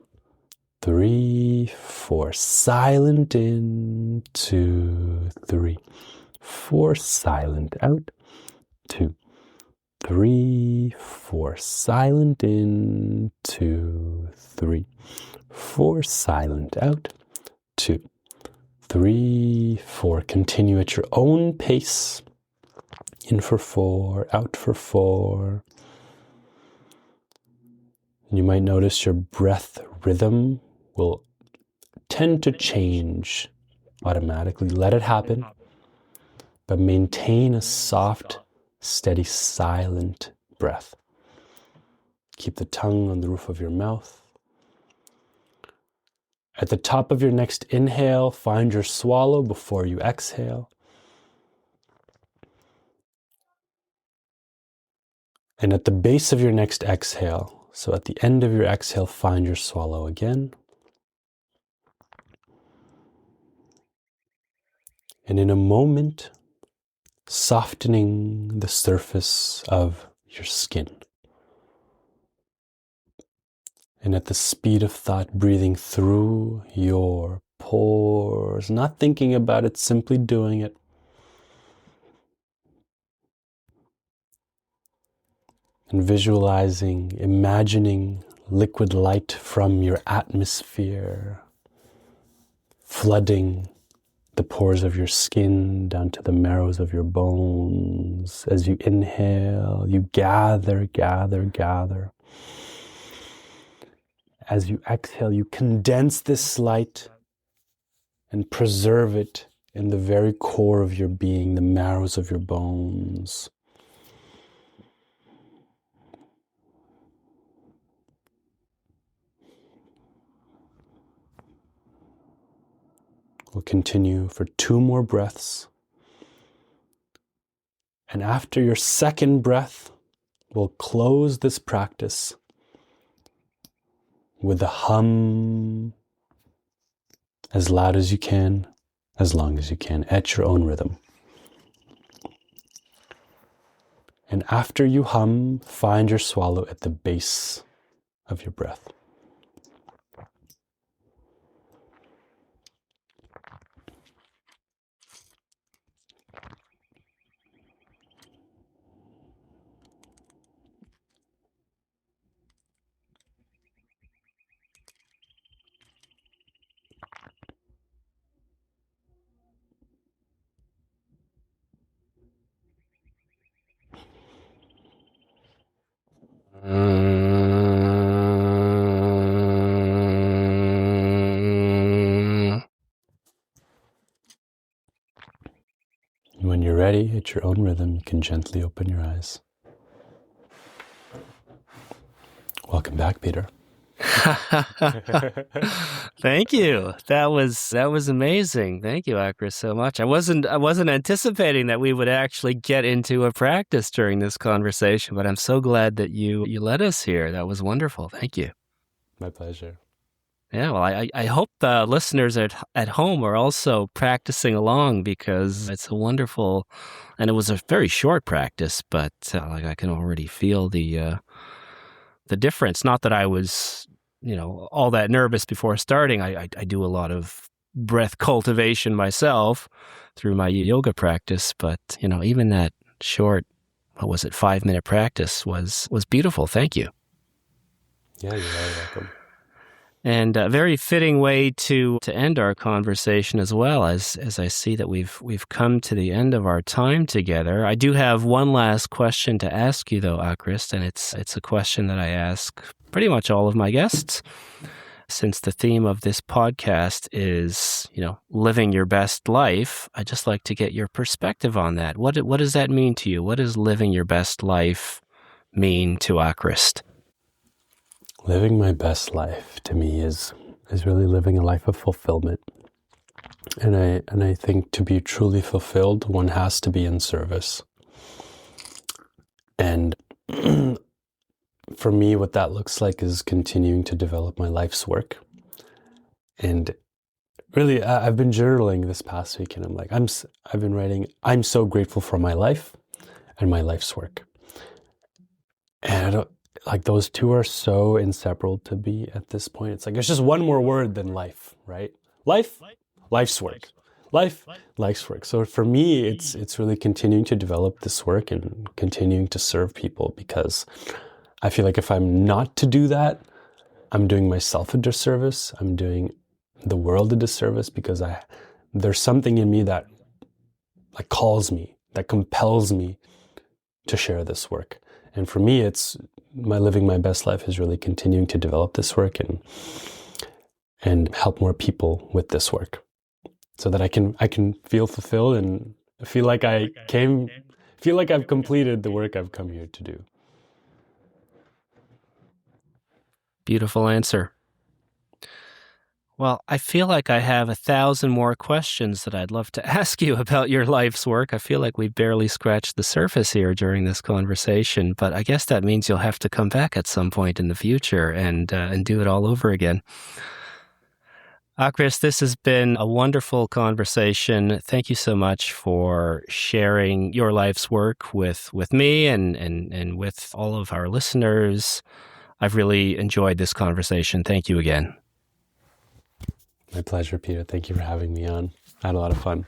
3, 4. Silent in, 2, 3, 4. Silent out, 2, 3, 4. Silent in, 2, 3, 4. Silent out, 2, 3, 4. Continue at your own pace. In for 4, out for 4. You might notice your breath rhythm will tend to change automatically. Let it happen, but maintain a soft, steady, silent breath. Keep the tongue on the roof of your mouth. At the top of your next inhale, find your swallow before you exhale. And at the base of your next exhale, so at the end of your exhale, find your swallow again. And in a moment, softening the surface of your skin. And at the speed of thought, breathing through your pores, not thinking about it, simply doing it. And visualizing, imagining liquid light from your atmosphere, flooding the pores of your skin down to the marrows of your bones. As you inhale, you gather, gather, gather. As you exhale, you condense this light and preserve it in the very core of your being, the marrows of your bones. We'll continue for 2 more breaths. And after your second breath, we'll close this practice with a hum as loud as you can, as long as you can, at your own rhythm. And after you hum, find your swallow at the base of your breath. When you're ready, at your own rhythm, you can gently open your eyes. Welcome back, Peter. Thank you. That was amazing. Thank you, Aakrist, so much. I wasn't anticipating that we would actually get into a practice during this conversation, but I'm so glad that you led us here. That was wonderful. Thank you. My pleasure. Yeah, well, I hope the listeners at home are also practicing along, because it's a wonderful, and it was a very short practice, but like I can already feel the difference. Not that I was, all that nervous before starting. I do a lot of breath cultivation myself through my yoga practice, but even that short, 5-minute practice was beautiful. Thank you. Yeah, you're very welcome. And a very fitting way to end our conversation as well, as I see that we've come to the end of our time together. I do have one last question to ask you, though, Aakrist, and it's a question that I ask pretty much all of my guests. Since the theme of this podcast is, living your best life, I'd just like to get your perspective on that. What does that mean to you? What does living your best life mean to Aakrist? Living my best life to me is really living a life of fulfillment. And I think to be truly fulfilled, one has to be in service. And for me, what that looks like is continuing to develop my life's work. And really, I've been journaling this past week, and I've been writing, I'm so grateful for my life and my life's work. And those two are so inseparable to me at this point. It's like, it's just one more word than life, right? Life, life's work. Life, life's work. So for me, it's really continuing to develop this work and continuing to serve people, because I feel like if I'm not to do that, I'm doing myself a disservice. I'm doing the world a disservice, because there's something in me that calls me, that compels me to share this work. And for me, it's living my best life is really continuing to develop this work and help more people with this work, so that I can feel fulfilled and feel like I've completed the work I've come here to do. Beautiful answer. Well, I feel like I have 1,000 more questions that I'd love to ask you about your life's work. I feel like we barely scratched the surface here during this conversation, but I guess that means you'll have to come back at some point in the future and do it all over again. Aakrist, this has been a wonderful conversation. Thank you so much for sharing your life's work with me and with all of our listeners. I've really enjoyed this conversation. Thank you again. My pleasure, Peter. Thank you for having me on. I had a lot of fun.